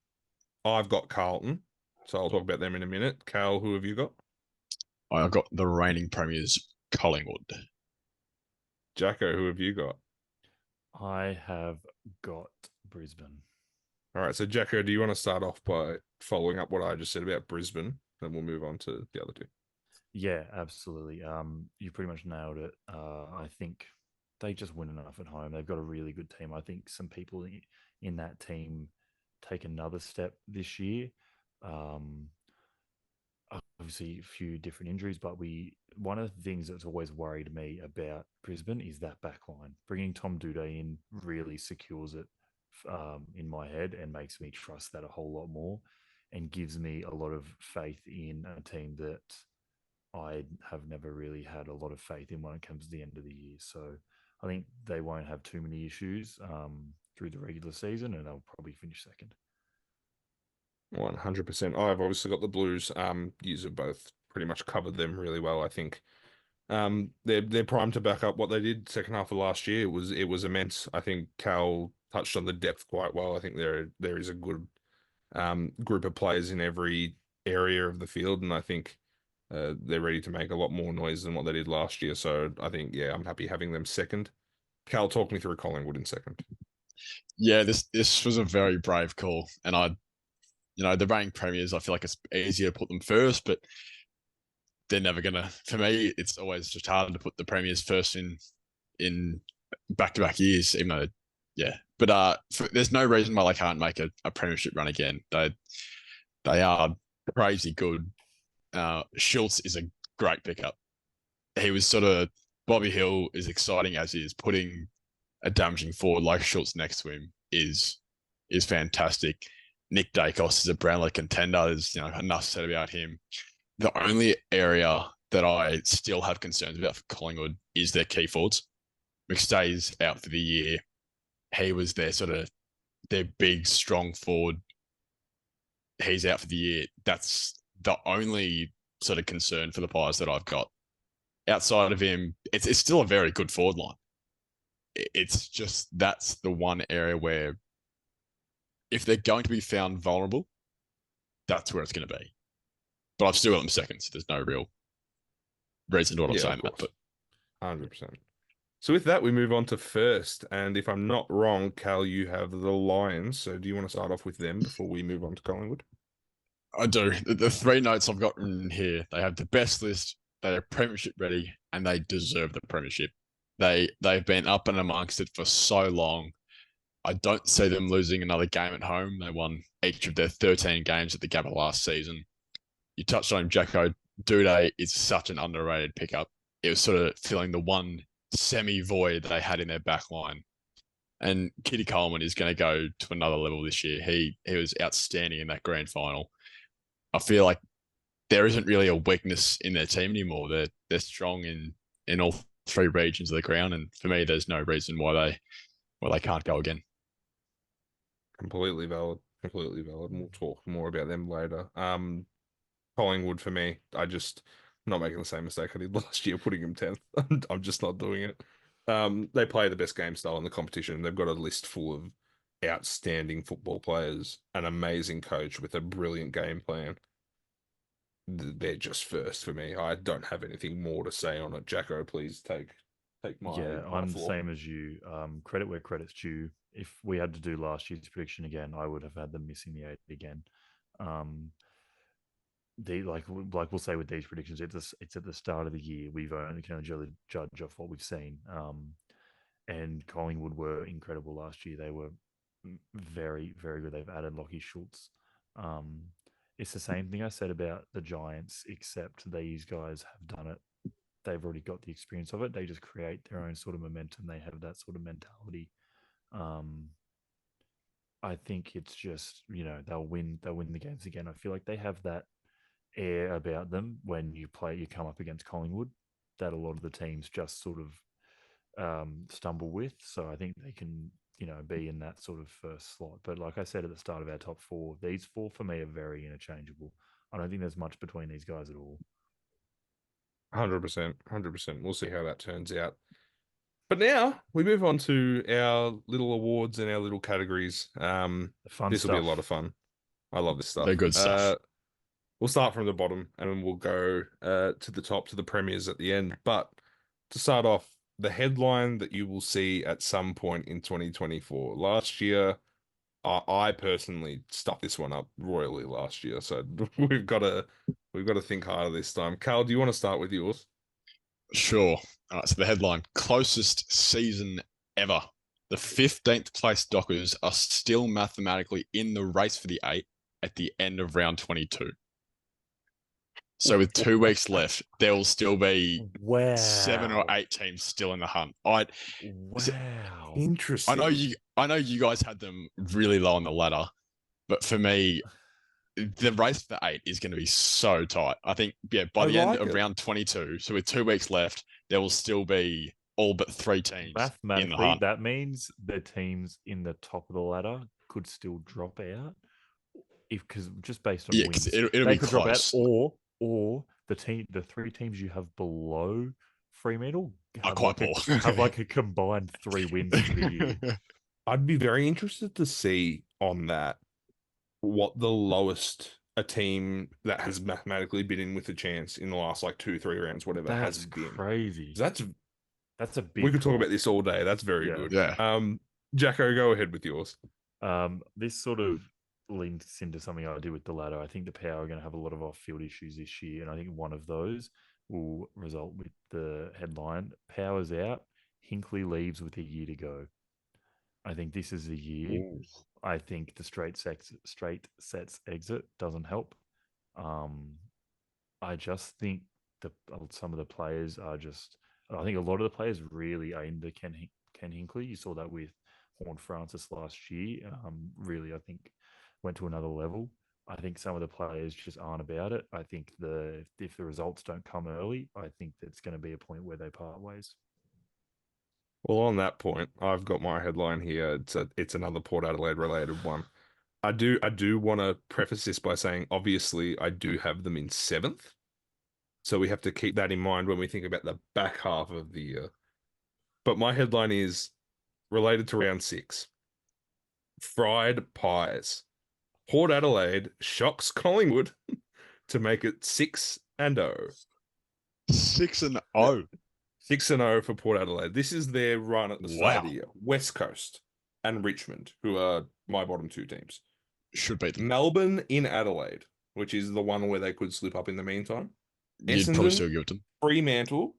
I've got Carlton. So I'll talk about them in a minute. Cal, who have you got? I've got the reigning premiers, Collingwood. Jacko, who have you got? I have got Brisbane. All right, so Jacko, do you want to start off by following up what I just said about Brisbane? Then we'll move on to the other two. Yeah, absolutely. You pretty much nailed it. I think they just win enough at home. They've got a really good team. I think some people in that team take another step this year. Obviously, a few different injuries, but one of the things that's always worried me about Brisbane is that back line. Bringing Tom Duday in really secures it in my head and makes me trust that a whole lot more, and gives me a lot of faith in a team that I have never really had a lot of faith in when it comes to the end of the year. So I think they won't have too many issues through the regular season, and they'll probably finish second. 100%. I've obviously got the Blues. Yous have both pretty much covered them really well. I think they're primed to back up what they did second half of last year. It was immense. I think Cal touched on the depth quite well. I think there is a good group of players in every area of the field, and I think they're ready to make a lot more noise than what they did last year. So I think, yeah, I'm happy having them second. Cal, talk me through Collingwood in second. Yeah, this was a very brave call, and the reigning premiers, I feel like it's easier to put them first, but they're never gonna. For me, it's always just harder to put the premiers first in back-to-back years, even though, yeah. But there's no reason why they can't make a premiership run again. They are crazy good. Schultz is a great pickup. He was sort of Bobby Hill is exciting as he is. Putting a damaging forward like Schultz next to him is fantastic. Nick Dacos is a Brownlow contender. There's enough said about him. The only area that I still have concerns about for Collingwood is their key forwards. McStay's out for the year. He was their big, strong forward. He's out for the year. That's the only sort of concern for the Pies that I've got. Outside of him, it's still a very good forward line. It's just that's the one area where if they're going to be found vulnerable, that's where it's going to be. But I've still got them second, so there's no real reason to what I'm saying that. But 100%. So with that, we move on to first. And if I'm not wrong, Cal, you have the Lions. So do you want to start off with them before we move on to Collingwood? I do. The three notes I've got written here, they have the best list, they are premiership ready, and they deserve the premiership. They've been up and amongst it for so long. I don't see them losing another game at home. They won each of their 13 games at the Gabba last season. You touched on him, Jacko. Duday is such an underrated pickup. It was sort of filling the one semi-void they had in their back line. And Kitty Coleman is going to go to another level this year. He was outstanding in that grand final. I feel like there isn't really a weakness in their team anymore. They're strong in all three regions of the ground, and for me, there's no reason why they can't go again. Completely valid. Completely valid. And we'll talk more about them later. Collingwood for me, I'm not making the same mistake I did last year, putting them 10th. I'm just not doing it. They play the best game style in the competition. They've got a list full of outstanding football players, an amazing coach with a brilliant game plan. They're just first for me. I don't have anything more to say on it. Jacko, please take my. Yeah, my I'm the floor. same as you. Credit where credit's due. If we had to do last year's prediction again, I would have had them missing the 8 again. Like we'll say with these predictions, it's at the start of the year. We can only judge off what we've seen. And Collingwood were incredible last year. They were very, very good. They've added Lockie Schultz. It's the same thing I said about the Giants, except these guys have done it. They've already got the experience of it. They just create their own sort of momentum. They have that sort of mentality. I think it's just, they'll win the games again. I feel like they have that air about them when you come up against Collingwood that a lot of the teams just sort of stumble with. So I think they can, be in that sort of first slot. But like I said at the start of our top four, these four for me are very interchangeable. I don't think there's much between these guys at all. 100%. 100%. We'll see how that turns out. But now we move on to our little awards and our little categories. This will be a lot of fun. I love this stuff. They're good stuff. We'll start from the bottom and then we'll go to the top, to the premiers at the end. But to start off, the headline that you will see at some point in 2024. Last year, I personally stuffed this one up royally last year. So we've got to think harder this time. Cal, do you want to start with yours? Sure. All right, so the headline, closest season ever. The 15th place Dockers are still mathematically in the race for the 8 at the end of round 22. So with 2 weeks left, there will still be 7 or 8 teams still in the hunt. Interesting. I know you guys had them really low on the ladder, but for me, the race for the 8 is going to be so tight. I think, by the end of round 22, so with 2 weeks left, there will still be all but 3 teams in the hunt. That means the teams in the top of the ladder could still drop out, because just based on wins, it'll be close. Drop out, or the 3 teams you have below Fremantle have like a combined 3 wins for the year. I'd be very interested to see on that what the lowest a team that has mathematically been in with a chance in the last like 2, 3 rounds, whatever, has That's been. crazy. That's That's a we big could talk call. about this all day. That's very Yeah. good. Yeah. Jacko, go ahead with yours. This sort of links into something I do with the ladder. I think the Power are going to have a lot of off-field issues this year, and I think one of those will result with the headline: Power's out, Hinkley leaves with a year to go. I think this is the year. Ooh. I think the straight sets exit doesn't help. I just think some of the players are just. I think a lot of the players really are into Ken Hinkley. You saw that with Horn Francis last year. Really, I think went to another level. I think some of the players just aren't about it. I think if the results don't come early, I think that's going to be a point where they part ways. Well, on that point, I've got my headline here. It's another Port Adelaide related one. I do want to preface this by saying, obviously, I do have them in seventh, so we have to keep that in mind when we think about the back half of the year. But my headline is related to round 6. Fried pies. Port Adelaide shocks Collingwood to make it 6-0. 6-0. 6-0 for Port Adelaide. This is their run at the start of the Wow. year. West Coast and Richmond, who are my bottom 2 teams. Should beat them. Melbourne in Adelaide, which is the one where they could slip up in the meantime. You'd probably Essendon, still give it to them. Fremantle,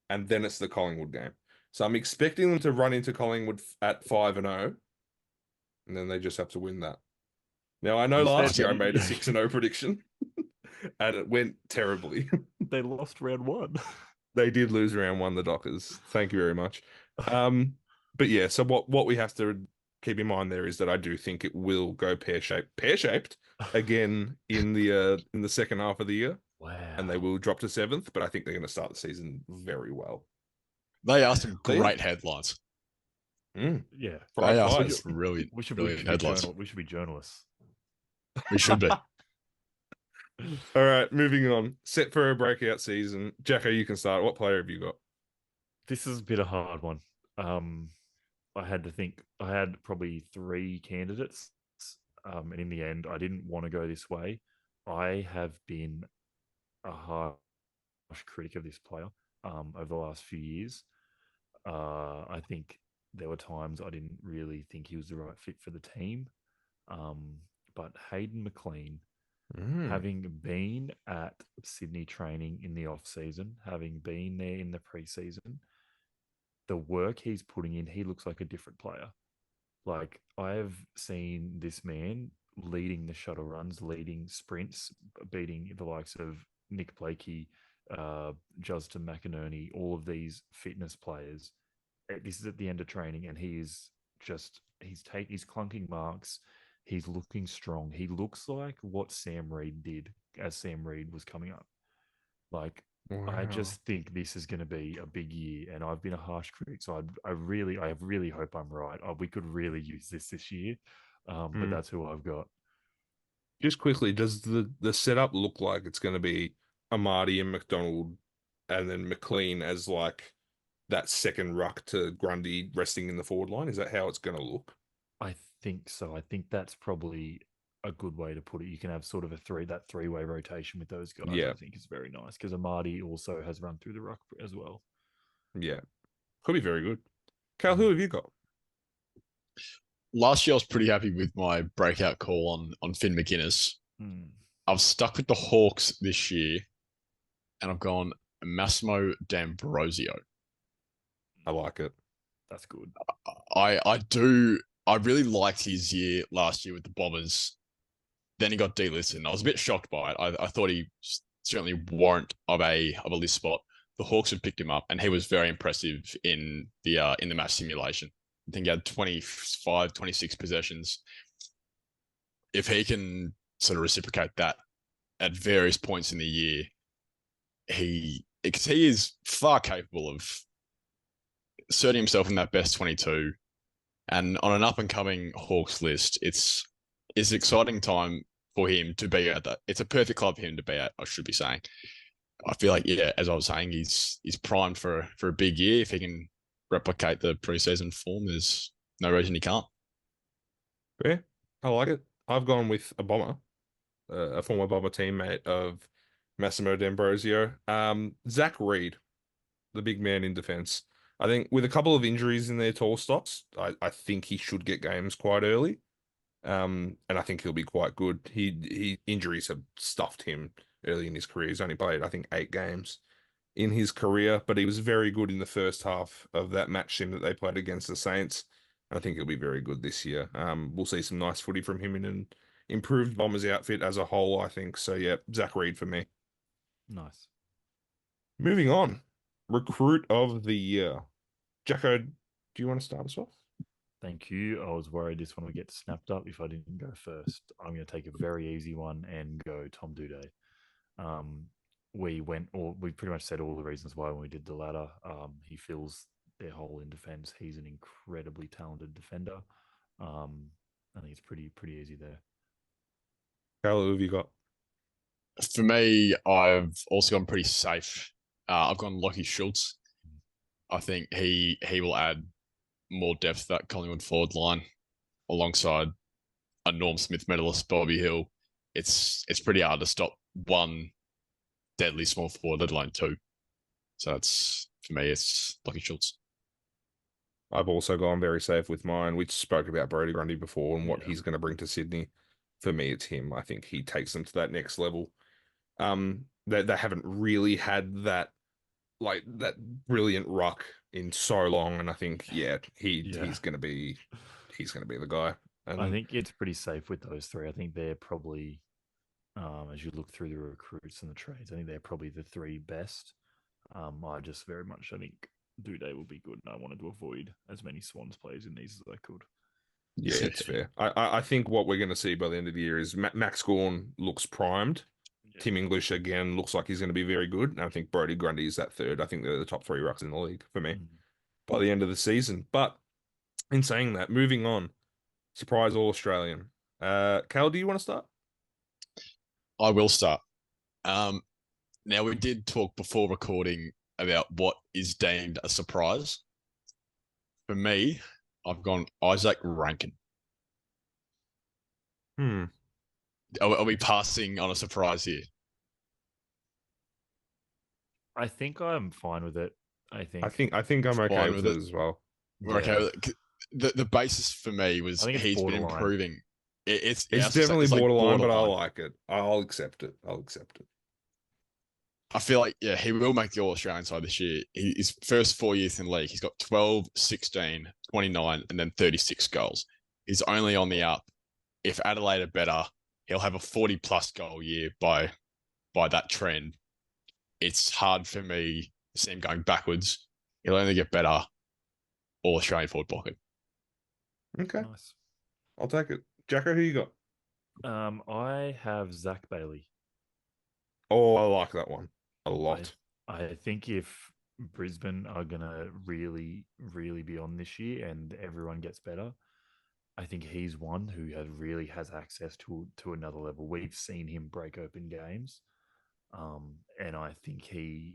and then it's the Collingwood game. So I'm expecting them to run into Collingwood at 5-0, and then they just have to win that. Now, I know You last said- year I made a 6-0 prediction, and it went terribly. They lost round 1. They did lose round 1, the Dockers. Thank you very much. But yeah, so what we have to keep in mind there is that I do think it will go pear-shaped again in the second half of the year, Wow. and they will drop to 7th, but I think they're going to start the season very well. They are some So, yeah. great headlines. Yeah. Fried They are some pies. brilliant, We should brilliant be headlines. we should be journalists. We should be. All right, moving on. Set for a breakout season. Jacko, you can start. What player have you got? This is a bit of a hard one. I had to think. I had probably 3 candidates, and in the end, I didn't want to go this way. I have been a harsh critic of this player over the last few years. I think there were times I didn't really think he was the right fit for the team. But Hayden McLean, having been at Sydney training in the off season, having been there in the preseason, the work he's putting in, he looks like a different player. Like, I have seen this man leading the shuttle runs, leading sprints, beating the likes of Nick Blakey, Justin McInerney, all of these fitness players. This is at the end of training, and he's clunking marks. He's looking strong. He looks like what Sam Reid did as Sam Reid was coming up. Like, I just think this is going to be a big year, and I've been a harsh critic, so I really hope I'm right. We could really use this year, but that's who I've got. Just quickly, does the setup look like it's going to be Amadi and McDonald, and then McLean as like that second ruck to Grundy resting in the forward line? Is that how it's going to look? I think so. I think that's probably a good way to put it. You can have sort of that three-way rotation with those guys. Yeah. I think is very nice because Amadi also has run through the ruck as well. Yeah. Could be very good. Cal, who have you got? Last year, I was pretty happy with my breakout call on Finn McGuinness. I've stuck with the Hawks this year, and I've gone Massimo D'Ambrosio. I like it. That's good. I really liked his year last year with the Bombers. Then he got delisted. I was a bit shocked by it. I thought he certainly warrant of a list spot. The Hawks had picked him up, and he was very impressive in the match simulation. I think he had 25, 26 possessions. If he can sort of reciprocate that at various points in the year, he is far capable of asserting himself in that best 22. And on an up-and-coming Hawks list, it's an exciting time for him to be at that. It's a perfect club for him to be at, I should be saying. I feel like, yeah, as I was saying, he's primed for a big year. If he can replicate the preseason form, there's no reason he can't. Yeah, I like it. I've gone with a bomber, a former bomber teammate of Massimo D'Ambrosio. Zach Reed, the big man in defense. I think with a couple of injuries in their tall stocks, I think he should get games quite early. And I think he'll be quite good. He injuries have stuffed him early in his career. He's only played, I think, 8 games in his career, but he was very good in the first half of that match sim that they played against the Saints. I think he'll be very good this year. We'll see some nice footy from him in an improved Bombers outfit as a whole, I think. So yeah, Zach Reed for me. Nice. Moving on, recruit of the year. Jacko, do you want to start us off? Thank you. I was worried this one would get snapped up if I didn't go first. I'm going to take a very easy one and go Tom Duday. We pretty much said all the reasons why when we did the ladder. He fills their hole in defense. He's an incredibly talented defender. I think it's pretty easy there. Callan, who have you got? For me, I've also gone pretty safe. I've gone Lockie Schultz. I think he will add more depth to that Collingwood forward line alongside a Norm Smith medalist, Bobby Hill. It's pretty hard to stop one deadly small forward, let alone two. So that's, for me, it's Lockie Schultz. I've also gone very safe with mine. We spoke about Brodie Grundy before and what he's going to bring to Sydney. For me, it's him. I think he takes them to that next level. They haven't really had that brilliant ruck in so long, and I think he's going to be the guy. And I think it's pretty safe with those three. I think they're probably, as you look through the recruits and the trades, I think they're probably the three best. I think Duday will be good, and I wanted to avoid as many Swans players in these as I could. Yeah, it's fair. I think what we're going to see by the end of the year is Max Gawn looks primed. Yeah. Tim English, again, looks like he's going to be very good. And I think Brodie Grundy is that third. I think they're the top 3 rucks in the league for me by the end of the season. But in saying that, moving on, surprise All-Australian. Cal, do you want to start? I will start. Now, we did talk before recording about what is deemed a surprise. For me, I've gone Isaac Rankin. Are we passing on a surprise here? I think I'm fine with it. I think I'm okay with it as well. We're okay with it. The basis for me was he's been improving. It's definitely borderline, but I like it. I'll accept it. I feel like, he will make the All-Australian side this year. His first 4 years in the league, he's got 12, 16, 29, and then 36 goals. He's only on the up. If Adelaide are better, he'll have a 40-plus goal year by that trend. It's hard for me to see him going backwards. He'll only get better. All-Australian forward blocker. Okay. Nice. I'll take it. Jacko, who you got? I have Zach Bailey. Oh, I like that one a lot. I think if Brisbane are going to really, really be on this year and everyone gets better, I think he's one who really has access to another level. We've seen him break open games, and I think he,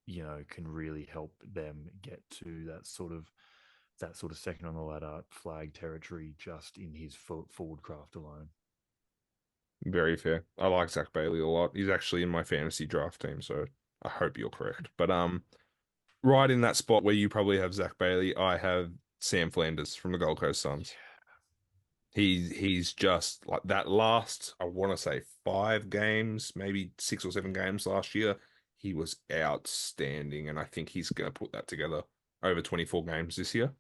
can really help them get to that sort of second on the ladder flag territory just in his forward craft alone. Very fair. I like Zach Bailey a lot. He's actually in my fantasy draft team, so I hope you're correct. But right in that spot where you probably have Zach Bailey, I have Sam Flanders from the Gold Coast Suns. He's just like that last, I want to say 5 games, maybe 6 or 7 games last year. He was outstanding, and I think he's going to put that together over 24 games this year.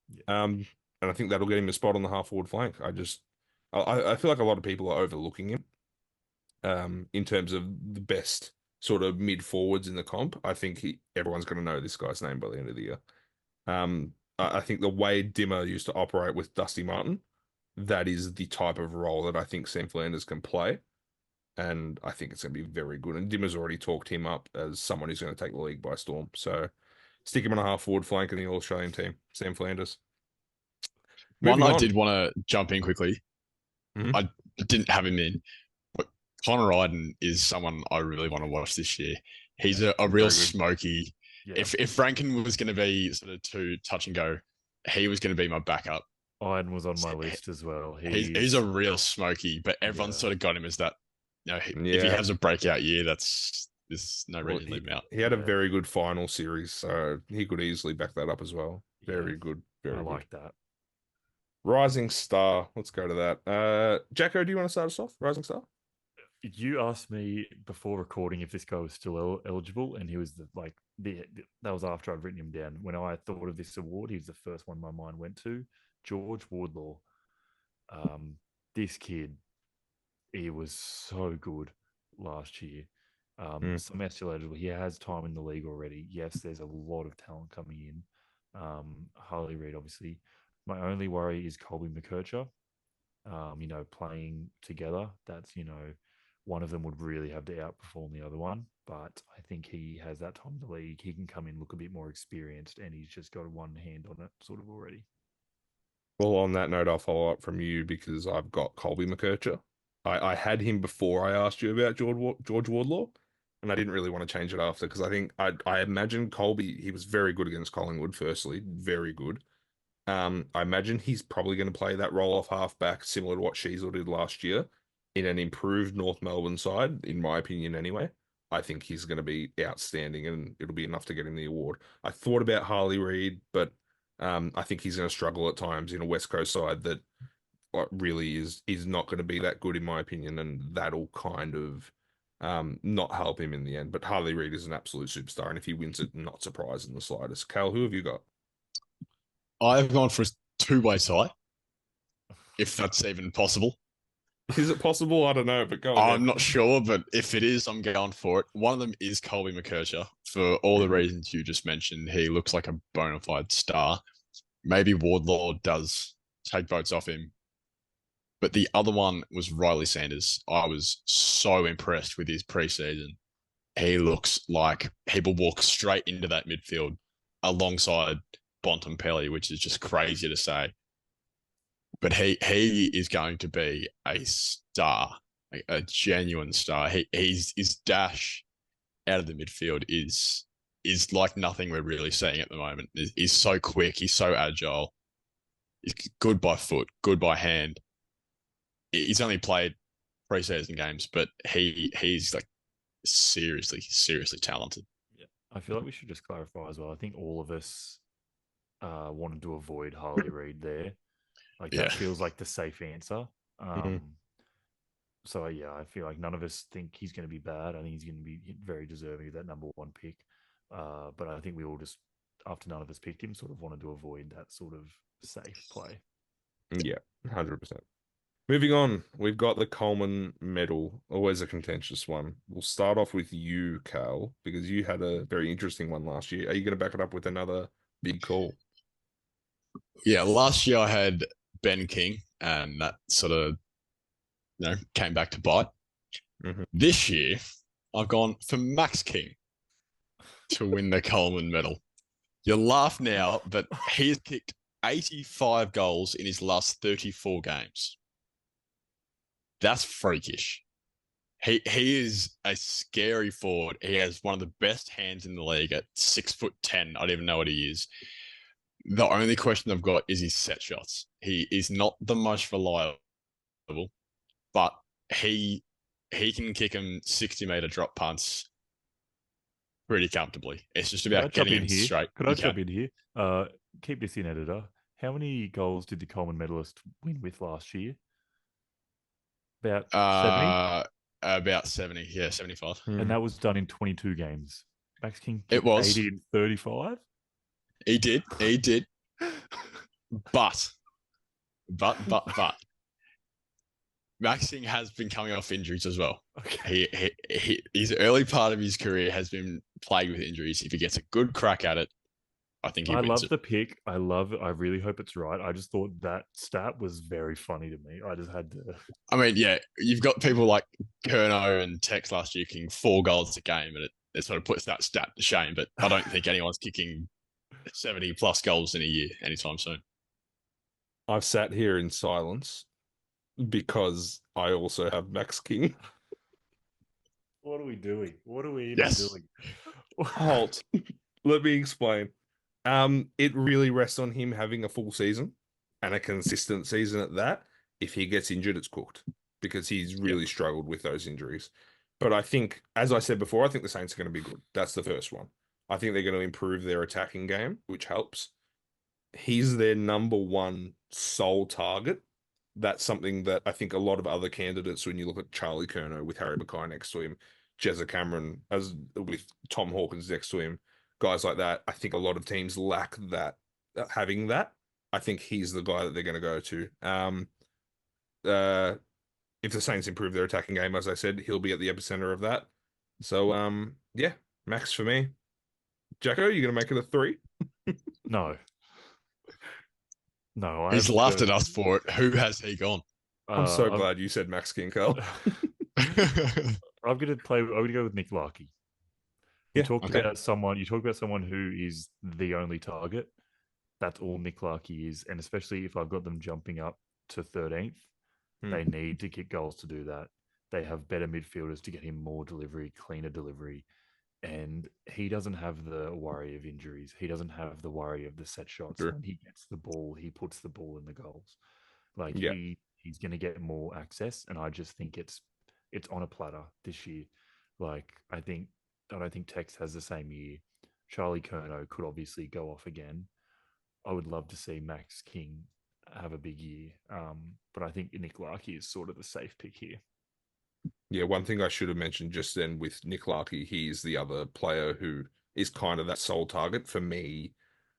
Yeah. And I think that'll get him a spot on the half-forward flank. I feel like a lot of people are overlooking him in terms of the best sort of mid-forwards in the comp. I think everyone's going to know this guy's name by the end of the year. I think the way Dimmer used to operate with Dusty Martin, that is the type of role that I think Sam Flanders can play. And I think it's going to be very good. And Dimmer's already talked him up as someone who's going to take the league by storm. So stick him on a half-forward flank in the All-Australian team, Sam Flanders. I did want to jump in quickly. I didn't have him in, but Connor Iden is someone I really want to watch this year. He's a real smoky. Yeah. If Rankin was going to be sort of too touch and go, he was going to be my backup. Iron was on my He- list as well. He's a real smoky, but everyone Yeah. sort of got him as that. If he Yeah. has a breakout year, there's no Well, reason to leave him out. he had a Yeah. very good final series, so he could easily back that up as well. Yeah. Very good. I Very good. like that. Rising Star. Let's go to that. Jacko, do you want to start us off? Rising Star? You asked me before recording if this guy was still eligible, and he was that was after I'd written him down. When I thought of this award, he was the first one my mind went to. George Wardlaw. This kid, he was so good last year. Somehow still eligible. He has time in the league already. Yes, there's a lot of talent coming in. Harley Reid, obviously. My only worry is Colby McKercher. Playing together. That's, one of them would really have to outperform the other one. But I think he has that time in the league. He can come in, look a bit more experienced, and he's just got one hand on it sort of already. Well, on that note, I'll follow up from you because I've got Colby McKercher. I had him before I asked you about George Wardlaw, and I didn't really want to change it after because I think I imagine Colby, he was very good against Collingwood, firstly, very good. I imagine he's probably going to play that role off halfback, similar to what Sheasel did last year, in an improved North Melbourne side, in my opinion, anyway. I think he's going to be outstanding, and it'll be enough to get him the award. I thought about Harley Reid, but I think he's going to struggle at times in a West Coast side that really is not going to be that good, in my opinion, and that'll kind of not help him in the end. But Harley Reid is an absolute superstar, and if he wins it, not surprised in the slightest. Cal, who have you got? I've gone for a two-way tie, if that's even possible. Is it possible? I don't know, but go ahead. I'm not sure, but if it is, I'm going for it. One of them is Colby McKercher for all the reasons you just mentioned. He looks like a bona fide star. Maybe Wardlaw does take votes off him. But the other one was Riley Sanders. I was so impressed with his preseason. He looks like he will walk straight into that midfield alongside Bontempelli, which is just crazy to say. But he is going to be a star, a genuine star. His dash out of the midfield is like nothing we're really seeing at the moment. He's so quick, he's so agile. He's good by foot, good by hand. He's only played preseason games, but he's like seriously talented. Yeah, I feel like we should just clarify as well. I think all of us wanted to avoid Harley Reid there. Like that feels like the safe answer. So yeah, I feel like none of us think he's going to be bad. I think he's going to be very deserving of that number one pick. But I think we all just, after none of us picked him, sort of wanted to avoid that sort of safe play. Yeah, 100%. Moving on, we've got the Coleman medal, always a contentious one. We'll start off with you, Cal, because you had a very interesting one last year. Are you going to back it up with another big call? Yeah, last year I had Ben King, and that sort of came back to bite. This year, I've gone for Max King to win the Coleman medal. You laugh now, but he has kicked 85 goals in his last 34 games. That's freakish. He is a scary forward. He has one of the best hands in the league at 6'10". I don't even know what he is. The only question I've got is his set shots. He is not the most reliable, but he can kick him 60-meter drop punts pretty comfortably. It's just about getting him straight. Could I jump in here? Keep this in, editor. How many goals did the Coleman medalist win with last year? About 70? About 70, yeah, 75. And that was done in 22 games. Max King It was 80 and 35. He did. But Max King has been coming off injuries as well. Okay. His early part of his career has been plagued with injuries. If he gets a good crack at it, I think he wins love it. the pick. I really hope it's right. I just thought that stat was very funny to me. I just had to. I mean, yeah, you've got people like Kerno and Tex last year kicking 4 goals a game, and it sort of puts that stat to shame. But I don't think anyone's kicking 70 plus goals in a year anytime soon. I've sat here in silence because I also have Max King. What are we doing? What are we even doing? Halt. Let me explain. It really rests on him having a full season. and a consistent season at that. If he gets injured, it's cooked because he's Yep. really struggled with those injuries. But I think, as I said before, I think the Saints are going to be good. That's the first one. I think they're going to improve their attacking game, which helps. He's their number one sole target. That's something that I think a lot of other candidates, when you look at Charlie Curnow with Harry Mackay next to him, Jezza Cameron as with Tom Hawkins next to him, guys like that, I think a lot of teams lack that, having that. I think he's the guy that they're going to go to. Uh, if the Saints improve their attacking game, as I said, he'll be at the epicenter of that. So, yeah, Max for me. Jacko, you going to make it a 3? No. No, He's laughed at us for it. Who has he gone? I'm so glad you said Max Ginkle. I'm going to go with Nick Larkey. You talked okay. about someone who is the only target. That's all Nick Larkey is. And especially if I've got them jumping up to 13th, they need to kick goals to do that. They have better midfielders to get him more delivery, cleaner delivery. And he doesn't have the worry of injuries. He doesn't have the worry of the set shots. Sure. When he gets the ball, he puts the ball in the goals. Like Yeah. he's going to get more access, and I just think it's on a platter this year. Like I don't think Tex has the same year. Charlie Curnow could obviously go off again. I would love to see Max King have a big year, but I think Nick Larkey is sort of the safe pick here. Yeah, one thing I should have mentioned just then with Nick Larkey, he's the other player who is kind of that sole target. For me,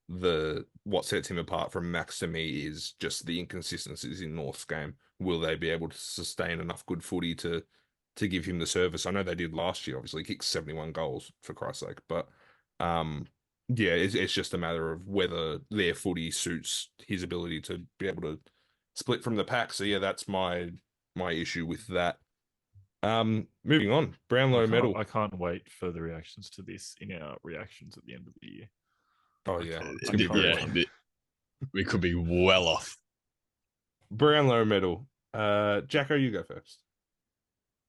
what sets him apart from Max to me is just the inconsistencies in North's game. Will they be able to sustain enough good footy to give him the service? I know they did last year, obviously, he kicked 71 goals, for Christ's sake. But yeah, it's just a matter of whether their footy suits his ability to be able to split from the pack. So yeah, that's my issue with that. Moving on, Brownlow medal. I can't wait for the reactions to this in our reactions at the end of the year. Oh yeah, it's gonna be very fun. We could be well off. Brownlow medal. Jacko, you go first.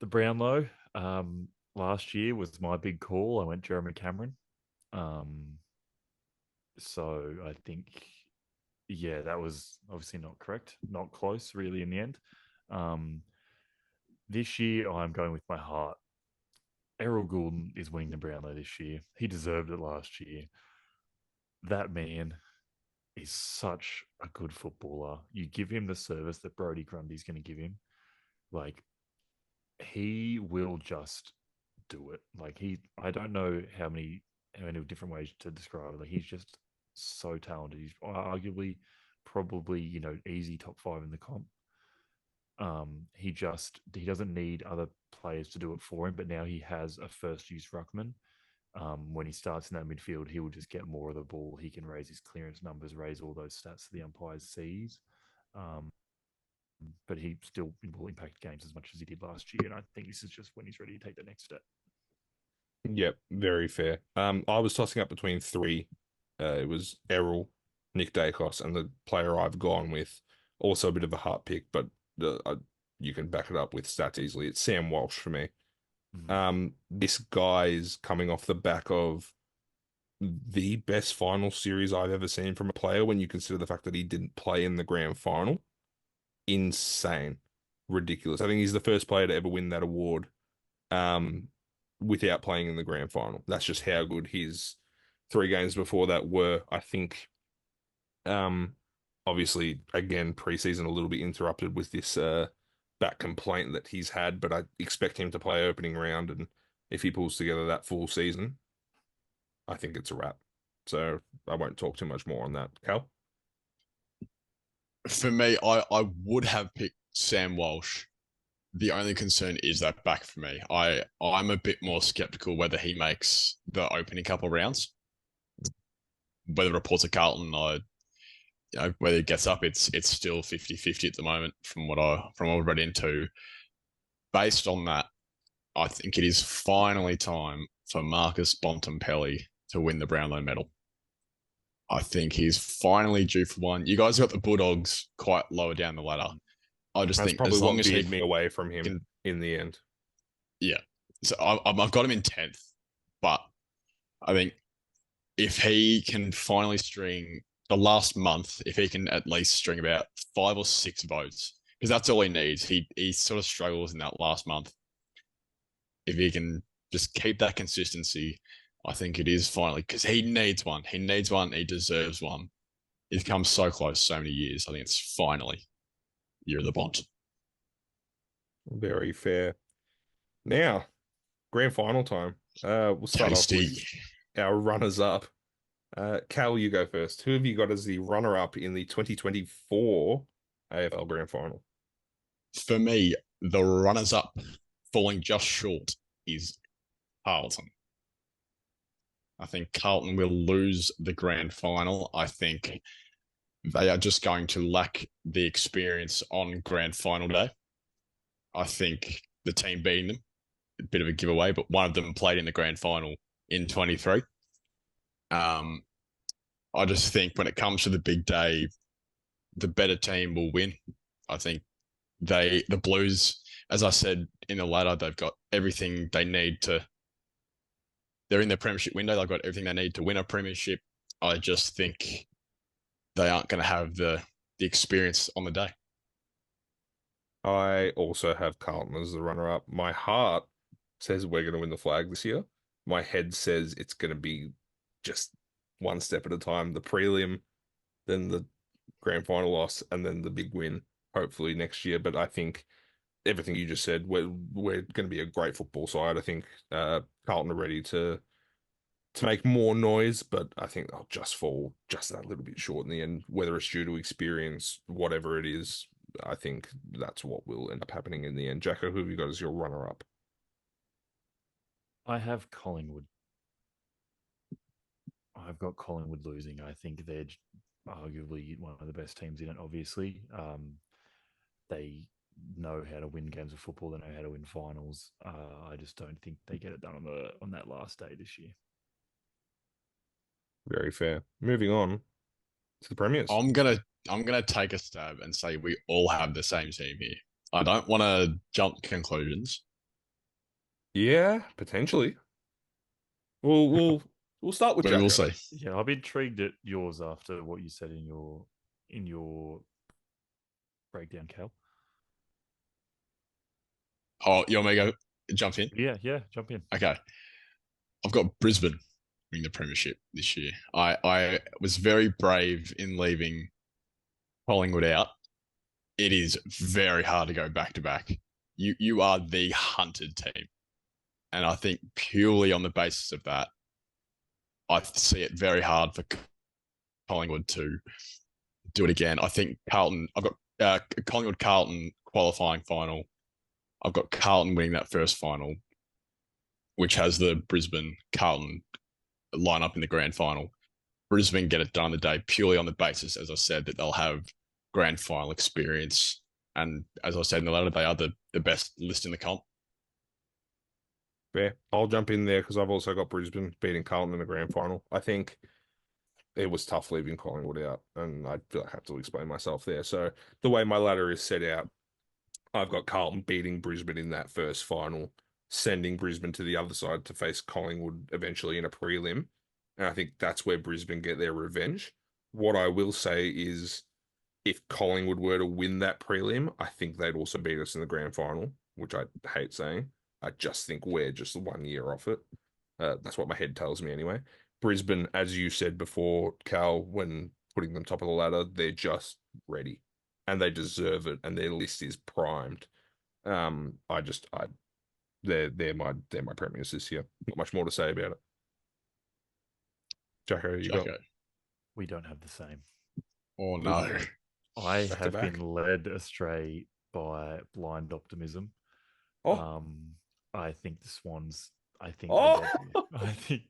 The Brownlow, last year was my big call. I went Jeremy Cameron. So I think, yeah, that was obviously not correct, not close really in the end. This year, I'm going with my heart. Errol Goulden is winning the Brownlow this year. He deserved it last year. That man is such a good footballer. You give him the service that Brodie Grundy's going to give him. Like, he will just do it. Like, I don't know how many different ways to describe it. Like, he's just so talented. He's arguably probably, easy top 5 in the comp. He doesn't need other players to do it for him, but now he has a first use ruckman. When he starts in that midfield, he will just get more of the ball. He can raise his clearance numbers, raise all those stats the umpires sees. But he still will impact games as much as he did last year. And I think this is just when he's ready to take the next step. Yep, very fair. I was tossing up between 3. It was Errol, Nick Dacos, and the player I've gone with. Also a bit of a heart pick, but you can back it up with stats easily. It's Sam Walsh for me. This guy is coming off the back of the best final series I've ever seen from a player when you consider the fact that he didn't play in the grand final. Insane. Ridiculous. I think he's the first player to ever win that award without playing in the grand final. That's just how good his 3 games before that were. I think obviously, again, preseason a little bit interrupted with this back complaint that he's had, but I expect him to play opening round, and if he pulls together that full season, I think it's a wrap. So I won't talk too much more on that. Cal? For me, I would have picked Sam Walsh. The only concern is that back for me. I'm a bit more skeptical whether he makes the opening couple rounds. Whether reports are Carlton, whether it gets up, it's still 50-50 at the moment from what I've read into. Based on that, I think it is finally time for Marcus Bontempelli to win the Brownlow medal. I think he's finally due for one. You guys got the Bulldogs quite lower down the ladder. I just think probably as long as he me away from him in the end. Yeah, so I've got him in 10th, but I think if he can finally string the last month, if he can at least string about 5 or 6 votes, because that's all he needs. He sort of struggles in that last month. If he can just keep that consistency, I think it is finally, because he needs one. He needs one. He deserves one. He's come so close so many years. I think it's finally year of the Bont. Very fair. Now, grand final time. We'll start off Tasty. with our runners up. Cal, you go first. Who have you got as the runner up in the 2024 AFL Grand Final? For me, the runners up falling just short is Carlton. I think Carlton will lose the grand final. I think they are just going to lack the experience on grand final day. I think the team beating them, a bit of a giveaway, but one of them played in the grand final in 23. I just think when it comes to the big day, the better team will win. I think the Blues, as I said in the ladder, they've got everything they need to. They're in their premiership window. They've got everything they need to win a premiership. I just think they aren't going to have the experience on the day. I also have Carlton as the runner up. My heart says we're going to win the flag this year. My head says it's going to be just one step at a time. The prelim, then the grand final loss, and then the big win, hopefully next year. But I think everything you just said, we're going to be a great football side. I think Carlton are ready to make more noise, but I think they'll just fall just that little bit short in the end. Whether it's due to experience, whatever it is, I think that's what will end up happening in the end. Jacko, who have you got as your runner up? I have Collingwood. I've got Collingwood losing. I think they're arguably one of the best teams in it, obviously. They know how to win games of football. They know how to win finals. I just don't think they get it done on that last day this year. Very fair. Moving on to the Premiers. I'm gonna take a stab and say we all have the same team here. I don't want to jump conclusions. Yeah, potentially. We'll start with We will Jacko. see. Yeah, I'm intrigued at yours after what you said in your breakdown, Cal. Oh, you want me to go jump in? Yeah, jump in. Okay. I've got Brisbane winning the premiership this year. I was very brave in leaving Collingwood out. It is very hard to go back to back. You are the hunted team. And I think purely on the basis of that, I see it very hard for Collingwood to do it again. I think Carlton, I've got Collingwood Carlton qualifying final. I've got Carlton winning that first final, which has the Brisbane Carlton line up in the grand final. Brisbane get it done the day purely on the basis, as I said, that they'll have grand final experience. And as I said in the letter, they are the best list in the comp. Fair. I'll jump in there because I've also got Brisbane beating Carlton in the grand final. I think it was tough leaving Collingwood out, and I feel like I have to explain myself there. So the way my ladder is set out, I've got Carlton beating Brisbane in that first final, sending Brisbane to the other side to face Collingwood eventually in a prelim. And I think that's where Brisbane get their revenge. What I will say is if Collingwood were to win that prelim, I think they'd also beat us in the grand final, which I hate saying. I just think we're just 1 year off it. That's what my head tells me anyway. Brisbane, as you said before, Cal, when putting them top of the ladder, they're just ready and they deserve it, and their list is primed. I they're my premiers this year. Not much more to say about it. Jacko, you got We don't have the same. Oh no. I Back to have back. been led astray by blind optimism. Oh, I think the Swans. I think Oh! they get here. I think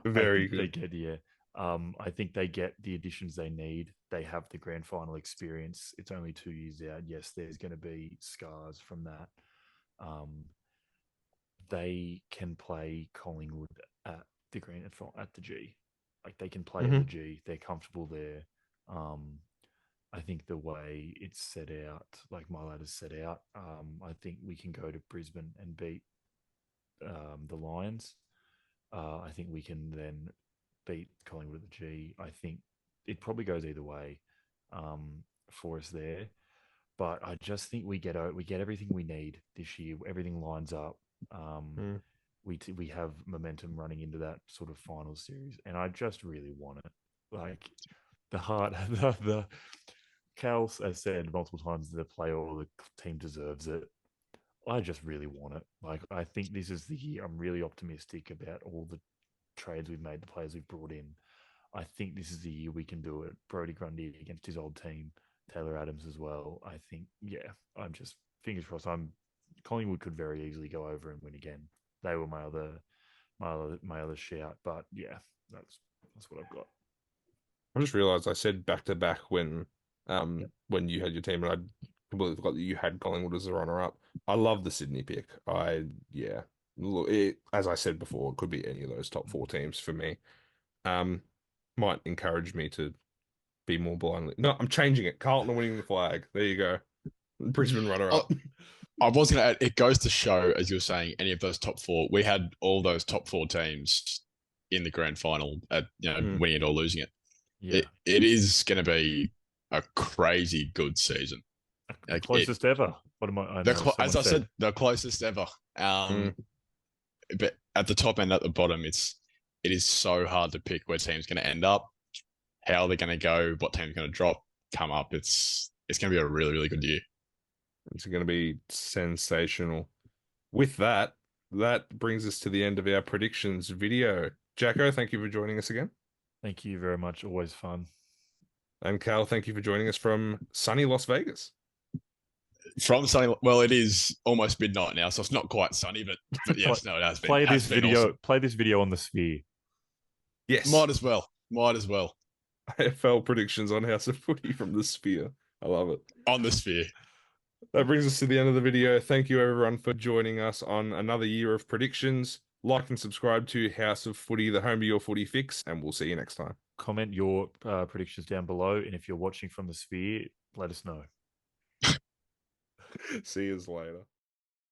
Very they good. get here. I think they get the additions they need. They have the grand final experience. It's only 2 years out. Yes, there's going to be scars from that. They can play Collingwood at the at the G. Like they can play at the G. They're comfortable there. I think the way it's set out, like my ladder's set out, I think we can go to Brisbane and beat the Lions. I think we can then beat Collingwood at the G. I think it probably goes either way for us there. But I just think we get everything we need this year. Everything lines up. Mm. We have momentum running into that sort of final series, and I just really want it. Like the heart, the Cal has said multiple times, the player or the team deserves it. I just really want it. Like I think this is the year. I'm really optimistic about all the trades we've made, the players we've brought in. I think this is the year we can do it. Brody Grundy against his old team, Taylor Adams as well. I think, yeah, I'm just fingers crossed. Collingwood could very easily go over and win again. They were my other shout, but yeah, that's what I've got. I just realized I said back to back when Yep. when you had your team, and I completely forgot that you had Collingwood as the runner up. I love the Sydney pick. Yeah. Look, as I said before, it could be any of those top four teams for me. Um, might encourage me to be more blindly. No, I'm changing it. Carlton are winning the flag. There you go. Brisbane runner Oh, up. I was going to add, it goes to show, as you were saying, any of those top four, we had all those top four teams in the grand final at, Mm. winning it or losing it. Yeah, It is going to be a crazy good season. Like closest ever. What am I know as I someone said, the closest ever. But at the top and at the bottom, it is so hard to pick where teams going to end up, how they're going to go, what team's going to drop, come up. It's going to be a really, really good year. It's going to be sensational. With that, that brings us to the end of our predictions video. Jacko, thank you for joining us again. Thank you very much. Always fun. And Cal, thank you for joining us from sunny Las Vegas. From sunny, well, it is almost midnight now, so it's not quite sunny, but yes, no, it has been. Play this been video. awesome. Play this video on the Sphere. Yes. Might as well. AFL predictions on House of Footy from the Sphere. I love it. On the Sphere. That brings us to the end of the video. Thank you, everyone, for joining us on another year of predictions. Like and subscribe to House of Footy, the home of your footy fix, and we'll see you next time. Comment your predictions down below, and if you're watching from the Sphere, let us know. See you later.